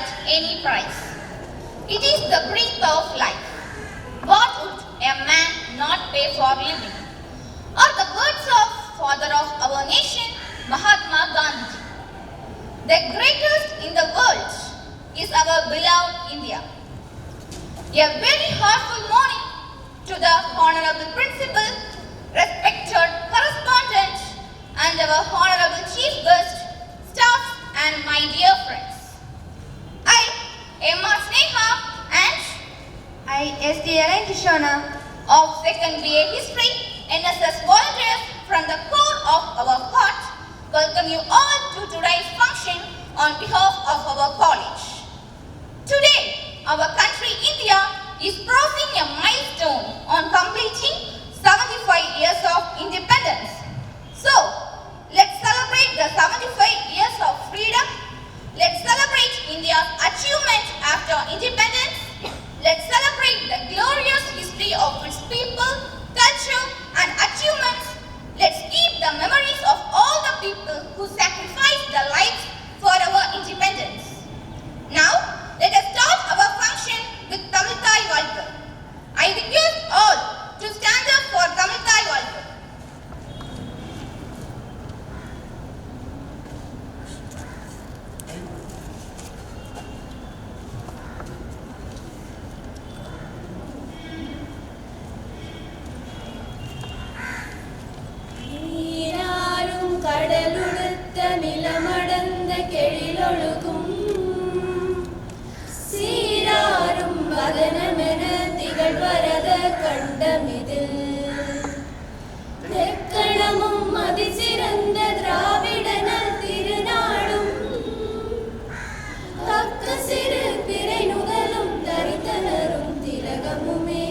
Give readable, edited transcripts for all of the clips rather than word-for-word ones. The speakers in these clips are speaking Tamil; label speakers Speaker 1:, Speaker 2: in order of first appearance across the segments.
Speaker 1: at any price. It is the breath of life. What would a man not pay for living? Or the words of father of our nation, Mahatma Gandhi. The greatest in the world is our beloved India. A very heartful morning to the Honorable Principal, respected correspondent, and our Honorable Chief Guest, staff, and my dear friends. I, M.R. Sneha, and
Speaker 2: I, S.D.L.N. Kishona,
Speaker 1: of 2nd BA History, NSS volunteers from the core of our heart, welcome you all to today's function on behalf of our college. Today, our country India is crossing a milestone on completing 75 years of independence. So, let's celebrate the 75 years of freedom. Let's celebrate India's achievement after independence. Let's celebrate the glorious history of its people, culture, and achievements. Let's keep the memories of all the people who sacrificed their lives for our independence. Now, let us start our function with Tamil Thai Valkal. I request all to stand up for Tamil Thai Valkal.
Speaker 3: நீராறும் கடலுடுத்த நிலமடந்த கெழிலொழுகும் சீராறும் வதனமென திகழ்வரத கண்டமிதில் தெக்கணமும் அதிசிறந்த திராவிடனல் திருநாடும் தக்க சிறு பிறை நுதலும் தரித்தனரும் திலகமுமே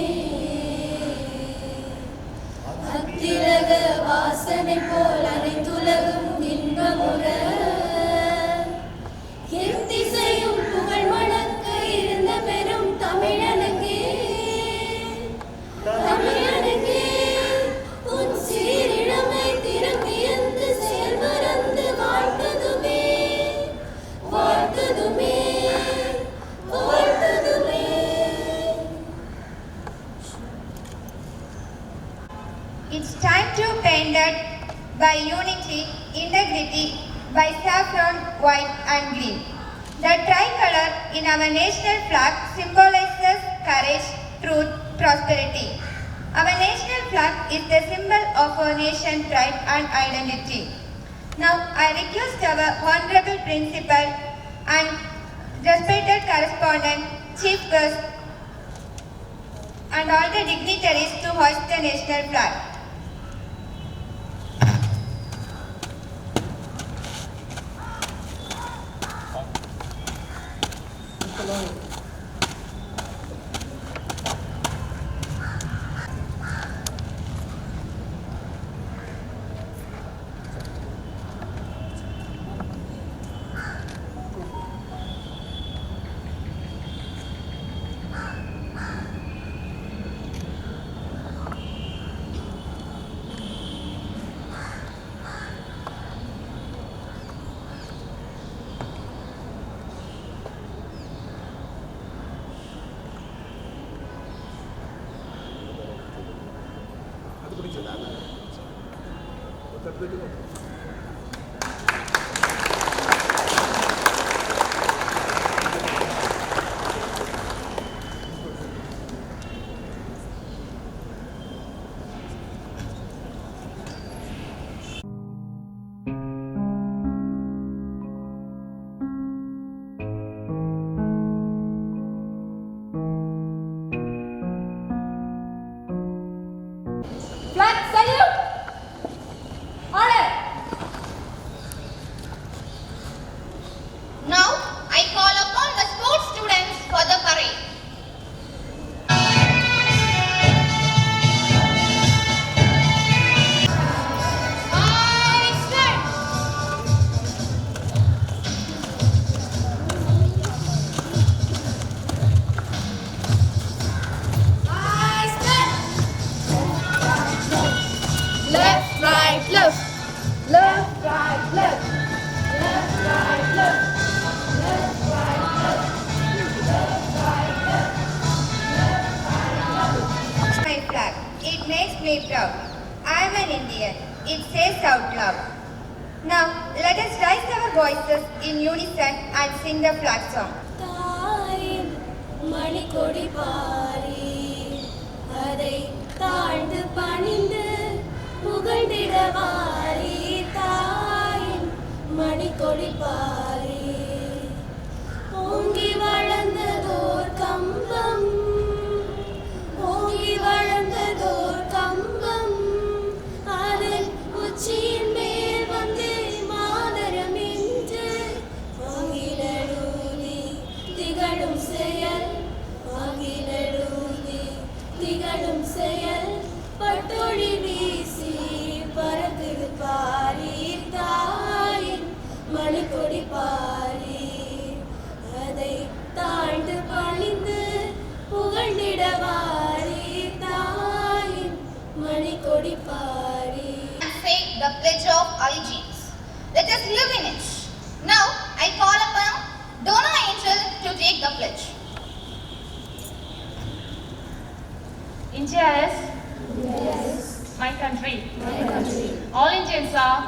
Speaker 3: அத்திலக வாசனை போல் அனைத்துலகும் இன்பமுற எத்திசையும் புகழ் மணக்க இருந்த பெரும் தமிழனுக்கே உன் சீரிழமை திறமியந்து செயல் மறந்து வாழ்த்ததுமே வாழ்த்ததுமே வாழ்த்ததுமே.
Speaker 2: It's time to painted by unity, integrity, by saffron, white and green. The tricolor in our national flag symbolizes courage, truth, prosperity. Our national flag is the symbol of our nation's pride and identity. Now I request our Honorable Principal and respected correspondent, Chief Guest and all the dignitaries to hoist the national flag.
Speaker 3: Flag salute! Order!
Speaker 2: voices in unison and sing the flag song.
Speaker 3: தாயின் மணிக்கொடி பாரி அதை தாழ்ந்து பணிந்து புகழ்ந்திடவாரி தாயின் மணிக்கொடி பாரி ஓங்கி வளர்ந்ததோர் கம்பம் ஓங்கி வளர்ந்ததோர் கம்பம் அதன் உச்சியின் மேல் வந்து மாதரம் என்று வாங்கிலூதி திகழும் செயல் வாங்கிலூதி திகழும் செயல் பட்டொளி வீசி பறக்குது பாரி தாயின் மணிக்கொடி பாரி அதை தாழ்ந்து பணிந்து புகழ்ந்திடவாரி தாயின் Manikodi Pari.
Speaker 1: And say the pledge of allegiance. Let us live in it. Now I call upon Donna Angel to take the pledge.
Speaker 4: India is my country. All Indians are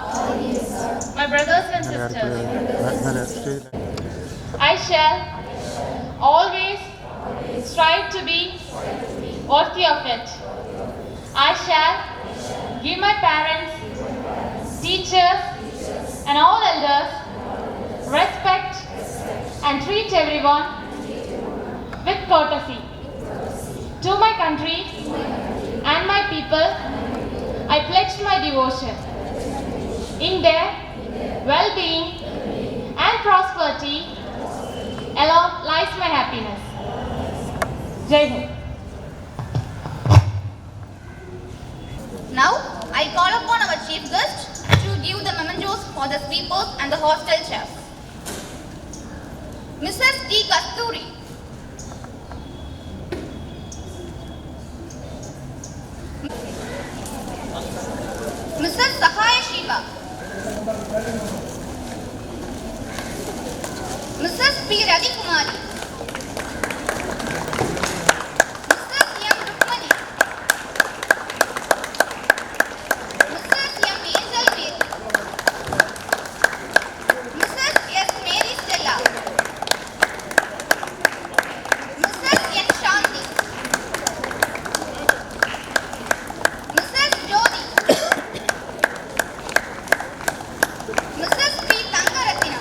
Speaker 4: my brothers and sisters. I shall always strive to be worthy of it. I shall give my parents, teachers, and all elders respect and treat everyone with courtesy. To my country and my people, I pledge my devotion. In their well-being and prosperity alone lies my happiness. Jai Hind.
Speaker 1: Now I call upon our chief guest to give the mementos for the sweepers and the hostel chef. Mrs. D. Kasturi. Mrs. Sahaya Shiva. Mrs. P. Radikumari. Mrs. M. Rukmani. Mrs. M. Angel Mary. Mrs. S. Mary Stella. Mrs. N. Shanti. Mrs. Jodi. Mrs. P. Tangarathina.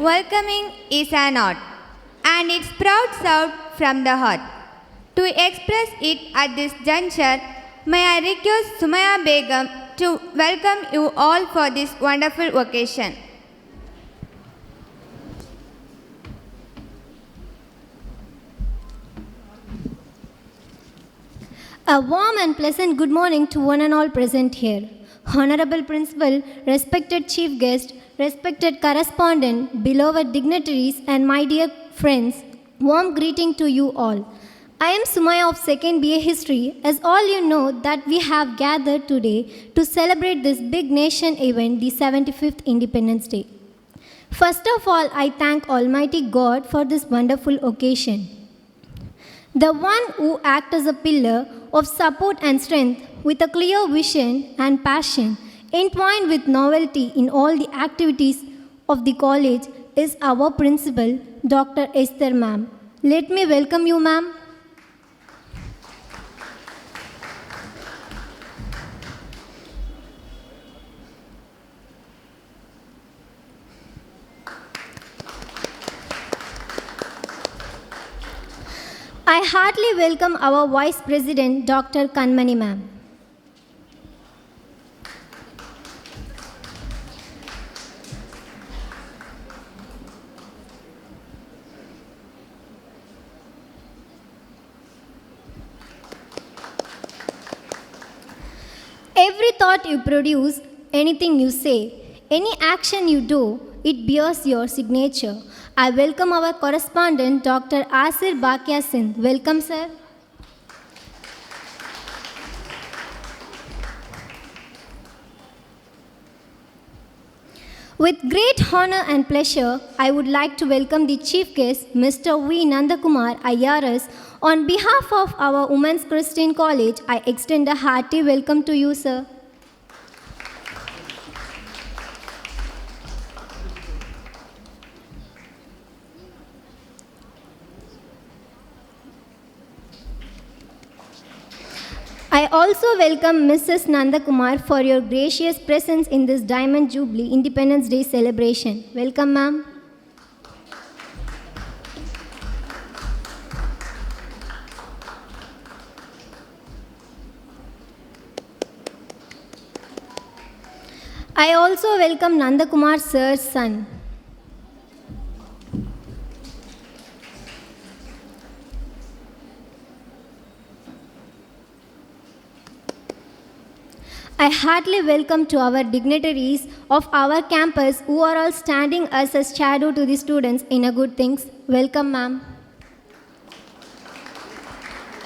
Speaker 2: Welcoming is an art, and it sprouts out from the heart. To express it at this juncture, may I request Sumaya Begum to welcome you all for this wonderful occasion.
Speaker 5: A warm and pleasant good morning to one and all present here. Honorable Principal, respected Chief Guest, respected correspondent, beloved dignitaries, and my dear friends, warm greeting to you all. I am Sumaya of 2nd BA History. As all you know that we have gathered today to celebrate this big nation event, the 75th Independence Day. First of all, I thank Almighty God for this wonderful occasion. The one who acts as a pillar of support and strength with a clear vision and passion, entwined with novelty in all the activities of the college, is our principal, Dr. Esther ma'am. Let me welcome you, ma'am. I heartily welcome our Vice President, Dr. Kanmani ma'am. Every thought you produce, anything you say, any action you do, it bears your signature. I welcome our correspondent, Dr. Asir Bakia Singh. Welcome, sir. With great honor and pleasure, I would like to welcome the Chief Guest, Mr. V. Nandakumar, IRS. On behalf of our Women's Christian College, I extend a hearty welcome to you, sir. I also welcome Mrs. Nandakumar for your gracious presence in this Diamond Jubilee Independence Day celebration. Welcome, ma'am. I also welcome Nandakumar sir's son. I heartily welcome to our dignitaries of our campus who are all standing as a shadow to the students in a good things. Welcome, ma'am.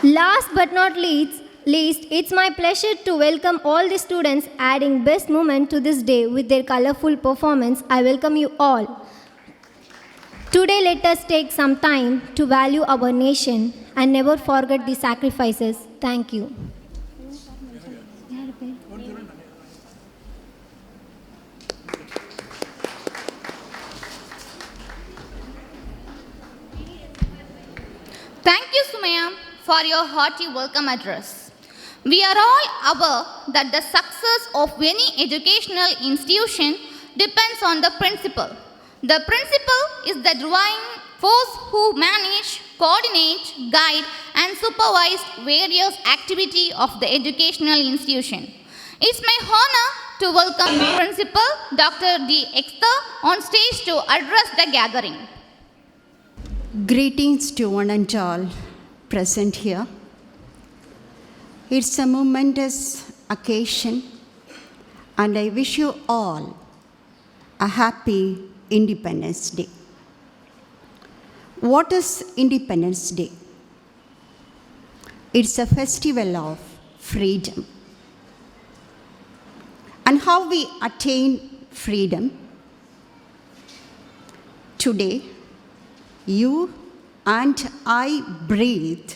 Speaker 5: Last but not least, it's my pleasure to welcome all the students adding best moment to this day with their colorful performance. I welcome you all. Today, let us take some time to value our nation and never forget the sacrifices. Thank you.
Speaker 1: Thank you, Sumaya, for your hearty welcome address. We are all aware that the success of any educational institution depends on the principal. The principal is the driving force who manage, coordinate, guide, and supervise various activities of the educational institution. It's my honor to welcome Principal Dr. D. Esther on stage to address the gathering.
Speaker 6: Greetings to one and all present here. It's a momentous occasion, and I wish you all a happy Independence Day. What is Independence Day? It's a festival of freedom. And how we attain freedom? Today, you and I breathe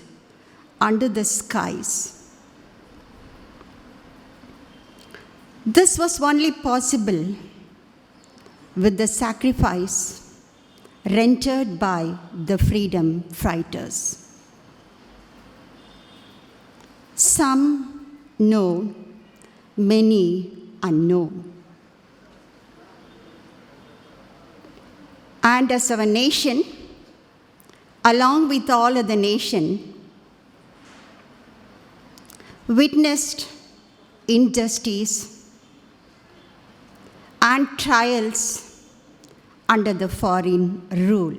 Speaker 6: under the skies. This was only possible with the sacrifice rendered by the freedom fighters. Some know, many unknown. And as our nation, along with all other nations, witnessed injustice and trials under the foreign rule.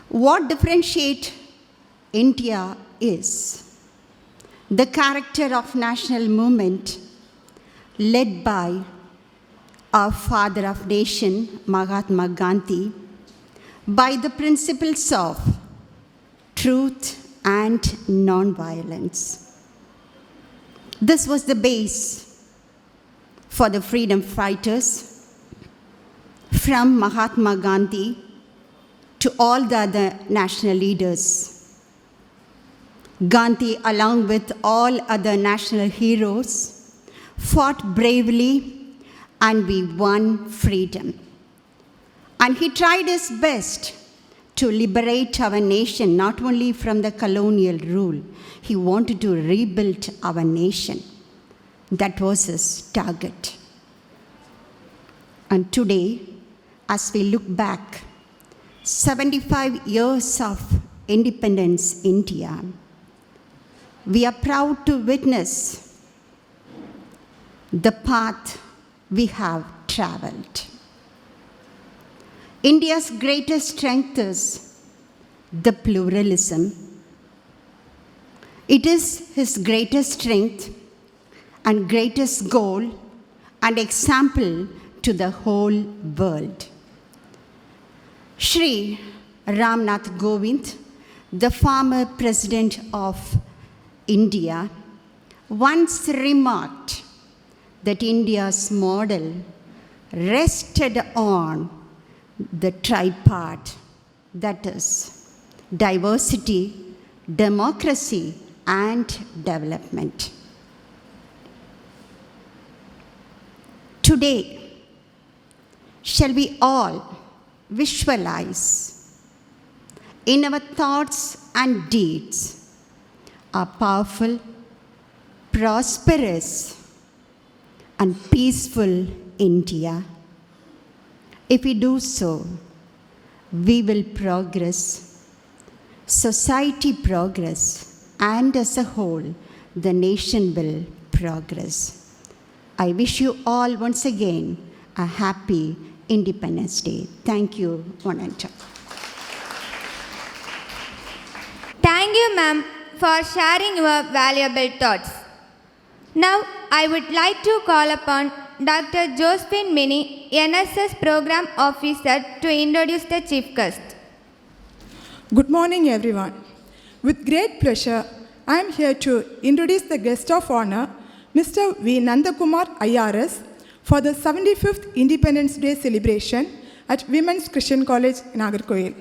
Speaker 6: What differentiates India is the character of national movement led by our father of nation, Mahatma Gandhi, by the principles of truth and non-violence. This was the base for the freedom fighters, from Mahatma Gandhi to all the other national leaders. Gandhi, along with all other national heroes, fought bravely and we won freedom. And he tried his best to liberate our nation, not only from the colonial rule. He wanted to rebuild our nation. That was his target. And today, as we look back, 75 years of independence India, we are proud to witness the path we have traveled. India's greatest strength is the pluralism. It is his greatest strength and greatest goal and example to the whole world. Shri Ram Nath Kovind, the former president of India, once remarked that India's model rested on the tripart, that is, diversity, democracy, and development. Today, shall we all visualize in our thoughts and deeds a powerful, prosperous, and peaceful India? If we do so, we will progress, society progress, and as a whole, the nation will progress. I wish you all once again a happy Independence Day. Thank you, one and all.
Speaker 2: Thank you, ma'am, for sharing your valuable thoughts. Now, I would like to call upon Dr. Josephine Mini, NSS Program Officer, to introduce the chief guest.
Speaker 7: Good morning, everyone. With great pleasure, I am here to introduce the guest of honor, Mr. V. Nandakumar IRS, for the 75th Independence Day celebration at Women's Christian College, Nagercoil.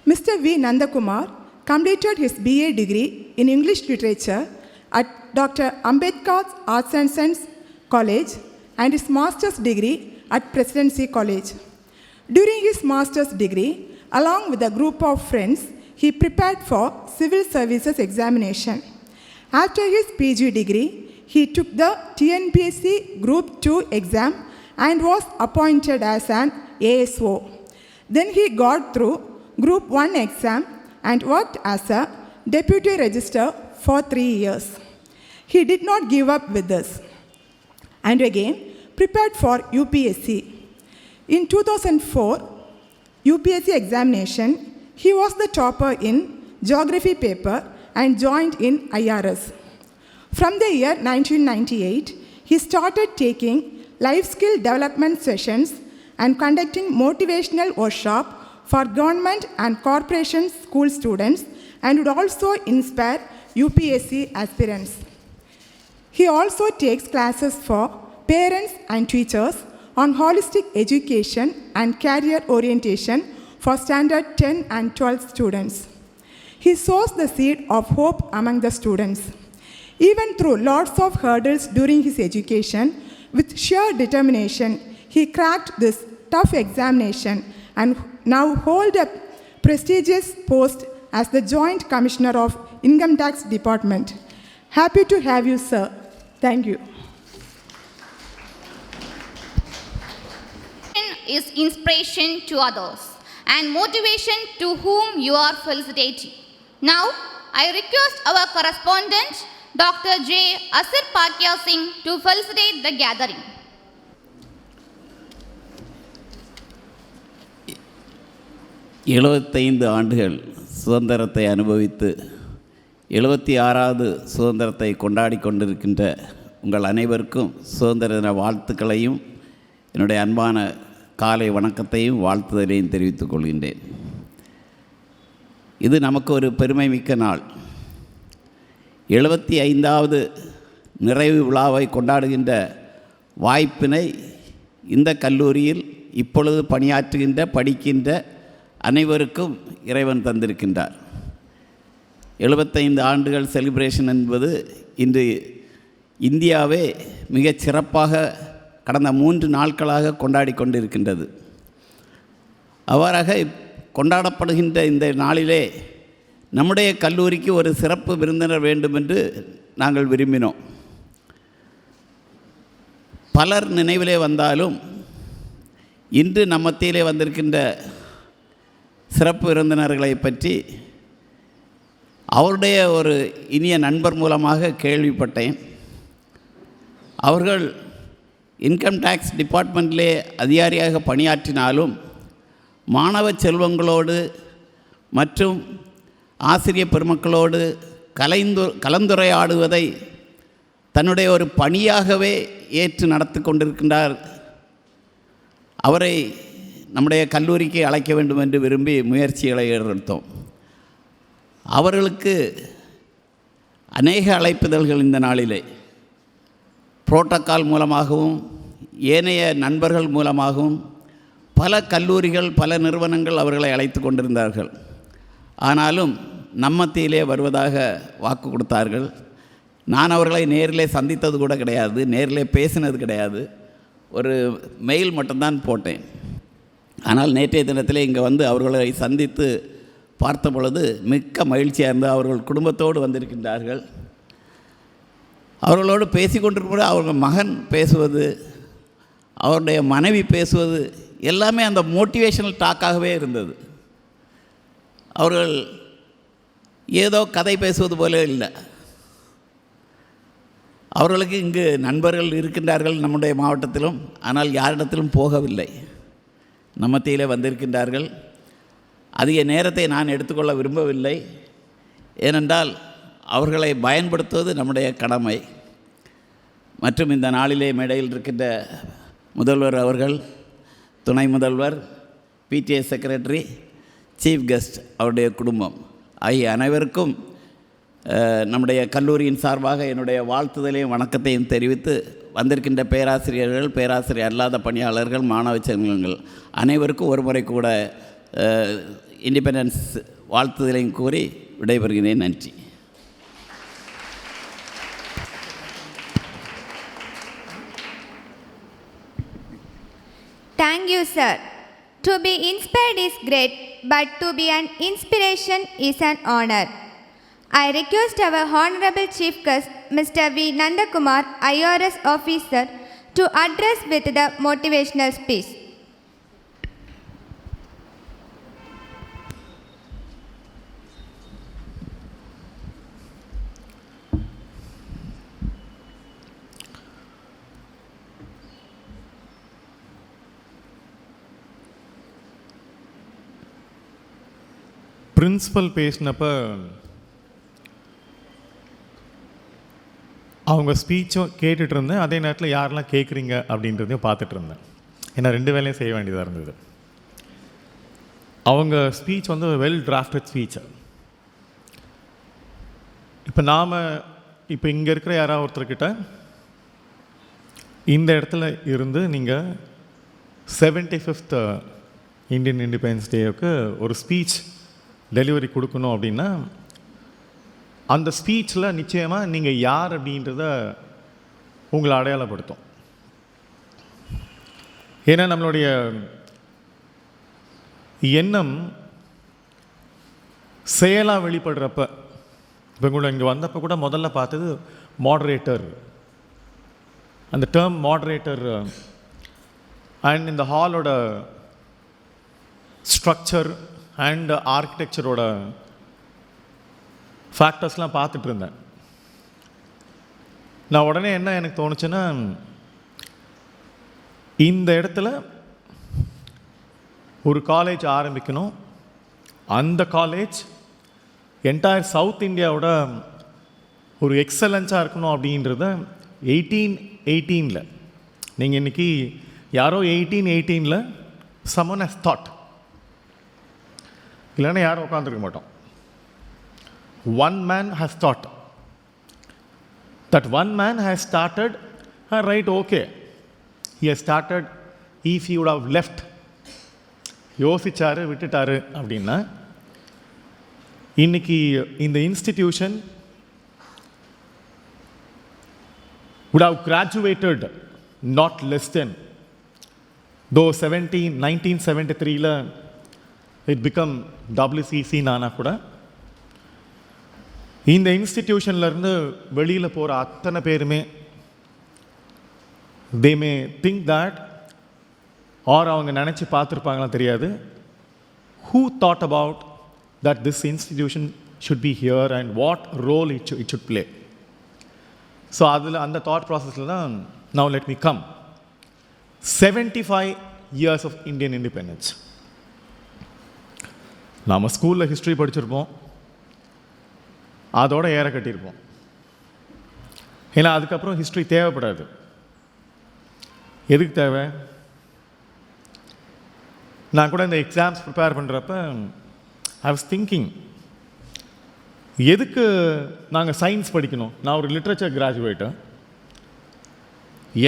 Speaker 7: Mr. V. Nandakumar completed his BA degree in English Literature at Dr. Ambedkar's Arts and Science College and his master's degree at Presidency College. During his master's degree, along with a group of friends, he prepared for civil services examination. After his PG degree, he took the TNPSC Group 2 exam and was appointed as an ASO. Then he got through Group 1 exam and worked as a deputy registrar for 3 years. He did not give up with this and again prepared for UPSC. In 2004 UPSC examination, he was the topper in geography paper and joined in IRS. From the year 1998, he started taking life skill development sessions and conducting motivational workshops for government and corporation school students and would also inspire UPSC aspirants. He also takes classes for parents and teachers on holistic education and career orientation for standard 10 and 12 students. He sows the seed of hope among the students. Even through lots of hurdles during his education, with sheer determination, he cracked this tough examination and now holds a prestigious post as the Joint Commissioner of Income Tax Department. Happy to have you, sir. Thank you.
Speaker 1: is inspiration to others and motivation to whom you are felicitating. Now, I request our correspondent, Dr. J. Asir Pakya Singh, to felicitate the gathering.
Speaker 8: ஆண்டுகள் சுதந்திரத்தை அனுபவித்து 76வது சுதந்திரத்தை கொண்டாடி கொண்டிருக்கின்ற உங்கள் அனைவருக்கும் சுதந்திர தின வாழ்த்துக்களையும் என்னுடைய அன்பான காலை வணக்கத்தையும் வாழ்த்துதலையும் தெரிவித்துக் கொள்கின்றேன். இது நமக்கு ஒரு பெருமை மிக்க நாள். 75வது நிறைவு விழாவை கொண்டாடுகின்ற வாய்ப்பினை இந்த கல்லூரியில் இப்பொழுது பணியாற்றுகின்ற படிக்கின்ற அனைவருக்கும் இறைவன் தந்திருக்கின்றார். 75 ஆண்டுகள் செலிப்ரேஷன் என்பது இன்று இந்தியாவே மிகச் சிறப்பாக கடந்த 3 நாட்களாக கொண்டாடி கொண்டிருக்கின்றது. அவ்வாறாக கொண்டாடப்படுகின்ற இந்த நாளிலே நம்முடைய கல்லூரிக்கு ஒரு சிறப்பு விருந்தினர் வேண்டும் என்று நாங்கள் விரும்பினோம். பலர் நினைவிலே வந்தாலும் இன்று நம்ம மத்தியிலே வந்திருக்கின்ற சிறப்பு விருந்தினர்களை பற்றி அவருடைய ஒரு இனிய நண்பர் மூலமாக கேள்விப்பட்டேன். அவர்கள் இன்கம் டேக்ஸ் டிபார்ட்மெண்ட்டிலே அதிகாரியாக பணியாற்றினாலும் மாணவ செல்வங்களோடு மற்றும் ஆசிரியர் பெருமக்களோடு கலந்துரையாடுவதை தன்னுடைய ஒரு பணியாகவே ஏற்று நடத்தி கொண்டிருக்கின்றார். அவரை நம்முடைய கல்லூரிக்கு அழைக்க வேண்டும் என்று விரும்பி முயற்சிகளை எடுத்தோம். அவர்களுக்கு அநேக அழைப்புதல்கள் இந்த நாளிலே புரோட்டோக்கால் மூலமாகவும் ஏனைய நண்பர்கள் மூலமாகவும் பல கல்லூரிகள் பல நிறுவனங்கள் அவர்களை அழைத்து கொண்டிருந்தார்கள். ஆனாலும் நம்மத்திலே வருவதாக வாக்கு கொடுத்தார்கள். நான் அவர்களை நேரிலே சந்தித்தது கூட கிடையாது, நேரிலே பேசினது கிடையாது, ஒரு மெயில் மட்டும்தான் போட்டேன். ஆனால் நேற்றைய தினத்திலே இங்கே வந்து அவர்களை சந்தித்து பார்த்த பொழுது மிக்க மகிழ்ச்சியாக இருந்து அவர்கள் குடும்பத்தோடு வந்திருக்கின்றார்கள். அவர்களோடு பேசி கொண்டிருக்கும்போது அவர்கள் மகன் பேசுவது, அவருடைய மனைவி பேசுவது எல்லாமே அந்த மோட்டிவேஷனல் டாக்காகவே இருந்தது. அவர்கள் ஏதோ கதை பேசுவது போல இல்லை. அவர்களுக்கு இங்கு நண்பர்கள் இருக்கின்றார்கள் நம்முடைய மாவட்டத்திலும், ஆனால் யாரிடத்திலும் போகவில்லை. நம்மத்திலே வந்திருக்கின்றார்கள். அதிக நேரத்தை நான் எடுத்துக்கொள்ள விரும்பவில்லை. ஏனென்றால் அவர்களை பயன்படுத்துவது நம்முடைய கடமை. மற்றும் இந்த நாளிலே மேடையில் இருக்கின்ற முதல்வர் அவர்கள், துணை முதல்வர், பிடிஏ செக்ரட்டரி, சீஃப் கெஸ்ட் அவருடைய குடும்பம் ஆகிய அனைவருக்கும் நம்முடைய கல்லூரியின் சார்பாக என்னுடைய வாழ்த்துதலையும் வணக்கத்தையும் தெரிவித்து வந்திருக்கின்ற பேராசிரியர்கள், பேராசிரியர் அல்லாத பணியாளர்கள், மாணவ செல்வங்கள் அனைவருக்கும் ஒரு முறை கூட இண்டிபெண்டன்ஸ் வாழ்த்துதலையும் கூறி விடைபெறுகிறேன். நன்றி.
Speaker 2: Thank you, sir. To be inspired is great, but to be an inspiration is an honor. I request our Honorable Chief Guest, Mr. V. Nandakumar, IRS Officer, to address with the motivational speech.
Speaker 9: Principal பேசினப்போ அவங்க ஸ்பீச்சும் கேட்டுட்டு இருந்தேன், அதே நேரத்தில் யாரெல்லாம் கேட்குறீங்க அப்படின்றதையும் பார்த்துட்டு இருந்தேன். ஏன்னா 2 வேலையும் செய்ய வேண்டியதாக இருந்தது. அவங்க ஸ்பீச் வந்து வெல் டிராஃப்டட் ஸ்பீச். இப்போ இங்கே இருக்கிற யாராவது ஒருத்தர்கிட்ட இந்த இடத்துல இருந்து நீங்கள் 75th இந்தியன் இண்டிபெண்டன்ஸ் டேவுக்கு ஒரு ஸ்பீச் டெலிவரி கொடுக்கணும் அப்படின்னா அந்த ஸ்பீச்சில் நிச்சயமாக நீங்கள் யார் அப்படின்றத உங்களை அடையாளப்படுத்தும். ஏன்னா நம்மளுடைய எண்ணம் செயலாக வெளிப்படுறப்ப, இப்போ கூட இங்கே வந்தப்போ கூட முதல்ல பார்த்தது மாடரேட்டர். அந்த டேர்ம் மாடரேட்டர் அண்ட் இந்த ஹாலோட ஸ்ட்ரக்சர் அண்ட் ஆர்கிடெக்சரோட ஃபேக்டர்ஸ்லாம் பார்த்துட்டு இருந்தேன். நான் உடனே என்ன எனக்கு தோணுச்சுன்னா, இந்த இடத்துல ஒரு காலேஜ் ஆரம்பிக்கணும். அந்த காலேஜ் என்டையர் சவுத் இந்தியாவோட ஒரு எக்ஸலன்ஸாக இருக்கணும் அப்படின்றத 1818 நீங்கள் இன்றைக்கி யாரோ 1818 someone has thought, இல்லைன்னா யாரும் உட்காந்துருக்க மாட்டோம். One man has thought. That one man has started, right, okay. He has started, if he would have left, யோசிச்சாரு விட்டுட்டாரு அப்படின்னா இன்னைக்கு இந்த institution would have graduated not less than, though 1973 it become WCC நானா கூட, இந்த இன்ஸ்டிடியூஷன்லேருந்து வெளியில் போகிற அத்தனை பேருமே they may think that, or அவங்க நினச்சி பார்த்துருப்பாங்களாம் தெரியாது, who thought about that this institution should be here and what role it should play. So அதில் அந்த தாட் ப்ராசஸில் தான் now let me come. 75 years of Indian independence. நாம் ஸ்கூலில் ஹிஸ்ட்ரி படிச்சிருப்போம், அதோட ஏற கட்டியிருப்போம். ஏன்னா அதுக்கப்புறம் ஹிஸ்ட்ரி தேவைப்படாது. எதுக்கு தேவை? நான் கூட இந்த எக்ஸாம்ஸ் ப்ரிப்பேர் பண்ணுறப்ப ஐ வாஸ் திங்கிங், எதுக்கு நாங்கள் சயின்ஸ் படிக்கணும்? நான் ஒரு லிட்ரேச்சர் கிராஜுவேட்டு,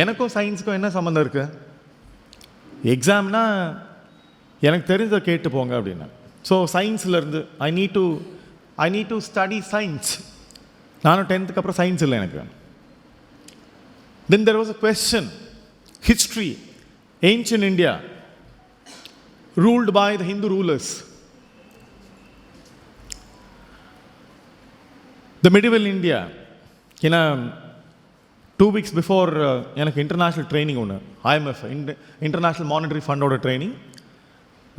Speaker 9: எனக்கும் சயின்ஸுக்கும் என்ன சம்மந்தம் இருக்குது? எக்ஸாம்னா எனக்கு தெரிஞ்சதை கேட்டு போங்க அப்படின்னா. ஸோ சயின்ஸ்லேருந்து I need to study science. நானும் 10th அப்புறம் சயின்ஸ் இல்லை எனக்கு. Then there was a question, history, ancient India, ruled by the Hindu rulers. The medieval India, ஏன்னா 2 weeks before எனக்கு இன்டர்நேஷ்னல் ட்ரைனிங் ஒன்று, IMF இன்டர்நேஷ்னல் மானிட்டரி ஃபண்டோட ட்ரைனிங்.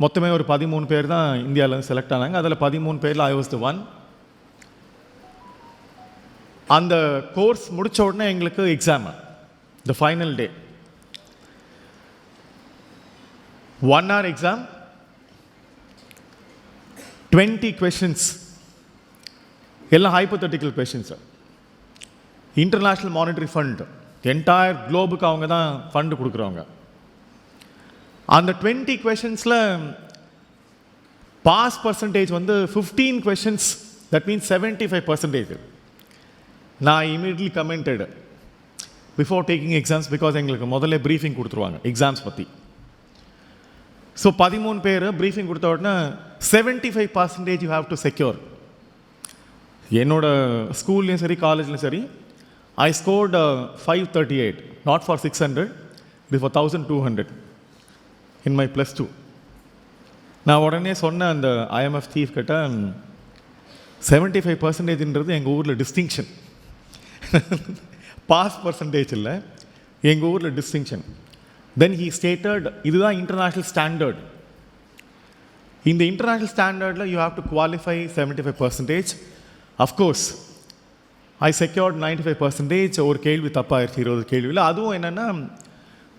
Speaker 9: மொத்தமே ஒரு 13 பேர் தான் இந்தியாவிலேருந்து செலக்ட் ஆனாங்க. அதில் 13 பேரில் ஐ வாஸ் த ஒன். அந்த கோர்ஸ் முடித்த உடனே எங்களுக்கு exam, the final day, 1 hour exam, 20 questions, எல்லாம் hypothetical questions. International monetary fund entire குளோபுக்கு அவங்க தான் ஃபண்டு கொடுக்குறவங்க. அந்த 20 questions பாஸ் பர்சன்டேஜ் வந்து 15 questions, தட் மீன்ஸ் 75%. நான் immediately commented before taking exams, because எங்களுக்கு முதல்ல ப்ரீஃபிங் கொடுத்துருவாங்க எக்ஸாம்ஸ் பற்றி. ஸோ 13 பேர் ப்ரீஃபிங் கொடுத்த உடனே 75% யூ ஹாவ் டு செக்யூர். என்னோட ஸ்கூல்லையும் சரி காலேஜ்லையும் சரி ஐ ஸ்கோர்ட் 538, நாட் ஃபார் 600, இது ஃபார் 1200 இன் மை +2. நான் உடனே சொன்னேன் அந்த IMF சீஃப் கிட்ட, 75%ன்றது எங்கள் ஊரில் டிஸ்டிங்ஷன், பாஸ் பர்சன்டேஜ் இல்லை, எங்கள் ஊரில் டிஸ்டிங்ஷன். தென் ஹீ ஸ்டேட்டட், இதுதான் இன்டர்நேஷ்னல் ஸ்டாண்டர்ட். இந்த இன்டர்நேஷ்னல் ஸ்டாண்டர்டில் you have to qualify 75%. Of course I secured 95%. ஒரு கேள்வி தப்பாயிருச்சு 20 கேள்வியில். அதுவும் என்னென்னா,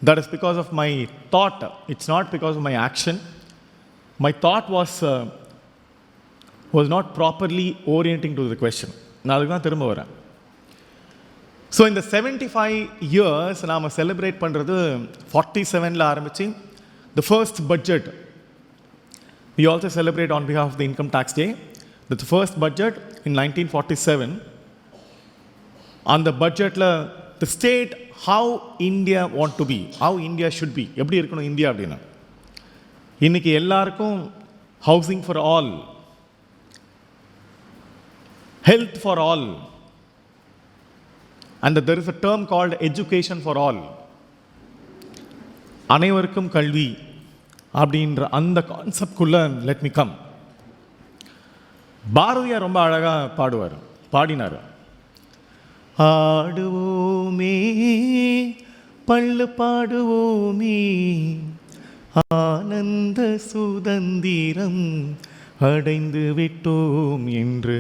Speaker 9: that is because of my thought, it's not because of my action. My thought was not properly orienting to the question. நான் அதுக்கு தான் திரும்ப வரேன். ஸோ இந்த 75 years நாம் செலிப்ரேட் பண்ணுறது 47 ஆரம்பித்து the first budget. We also celebrate on behalf of the Income Tax Day. The first budget in 1947. On the budgetல the state how India want to be, how India should be, எப்படி இருக்கணும் இந்தியா அப்படின்னா. இன்னைக்கு எல்லாருக்கும் housing for all, health for all, and there is a term called education for all. அனைவருக்கும் கல்வி அப்படின்ற அந்த கான்செப்ட்குள்ள லெட் மீ கம். பாரதியார் ரொம்ப அழகாக பாடினார். ஆடுவோமே பள்ளு பாடுவோமே, ஆனந்த சுதந்திரம் அடைந்து விட்டோம் என்று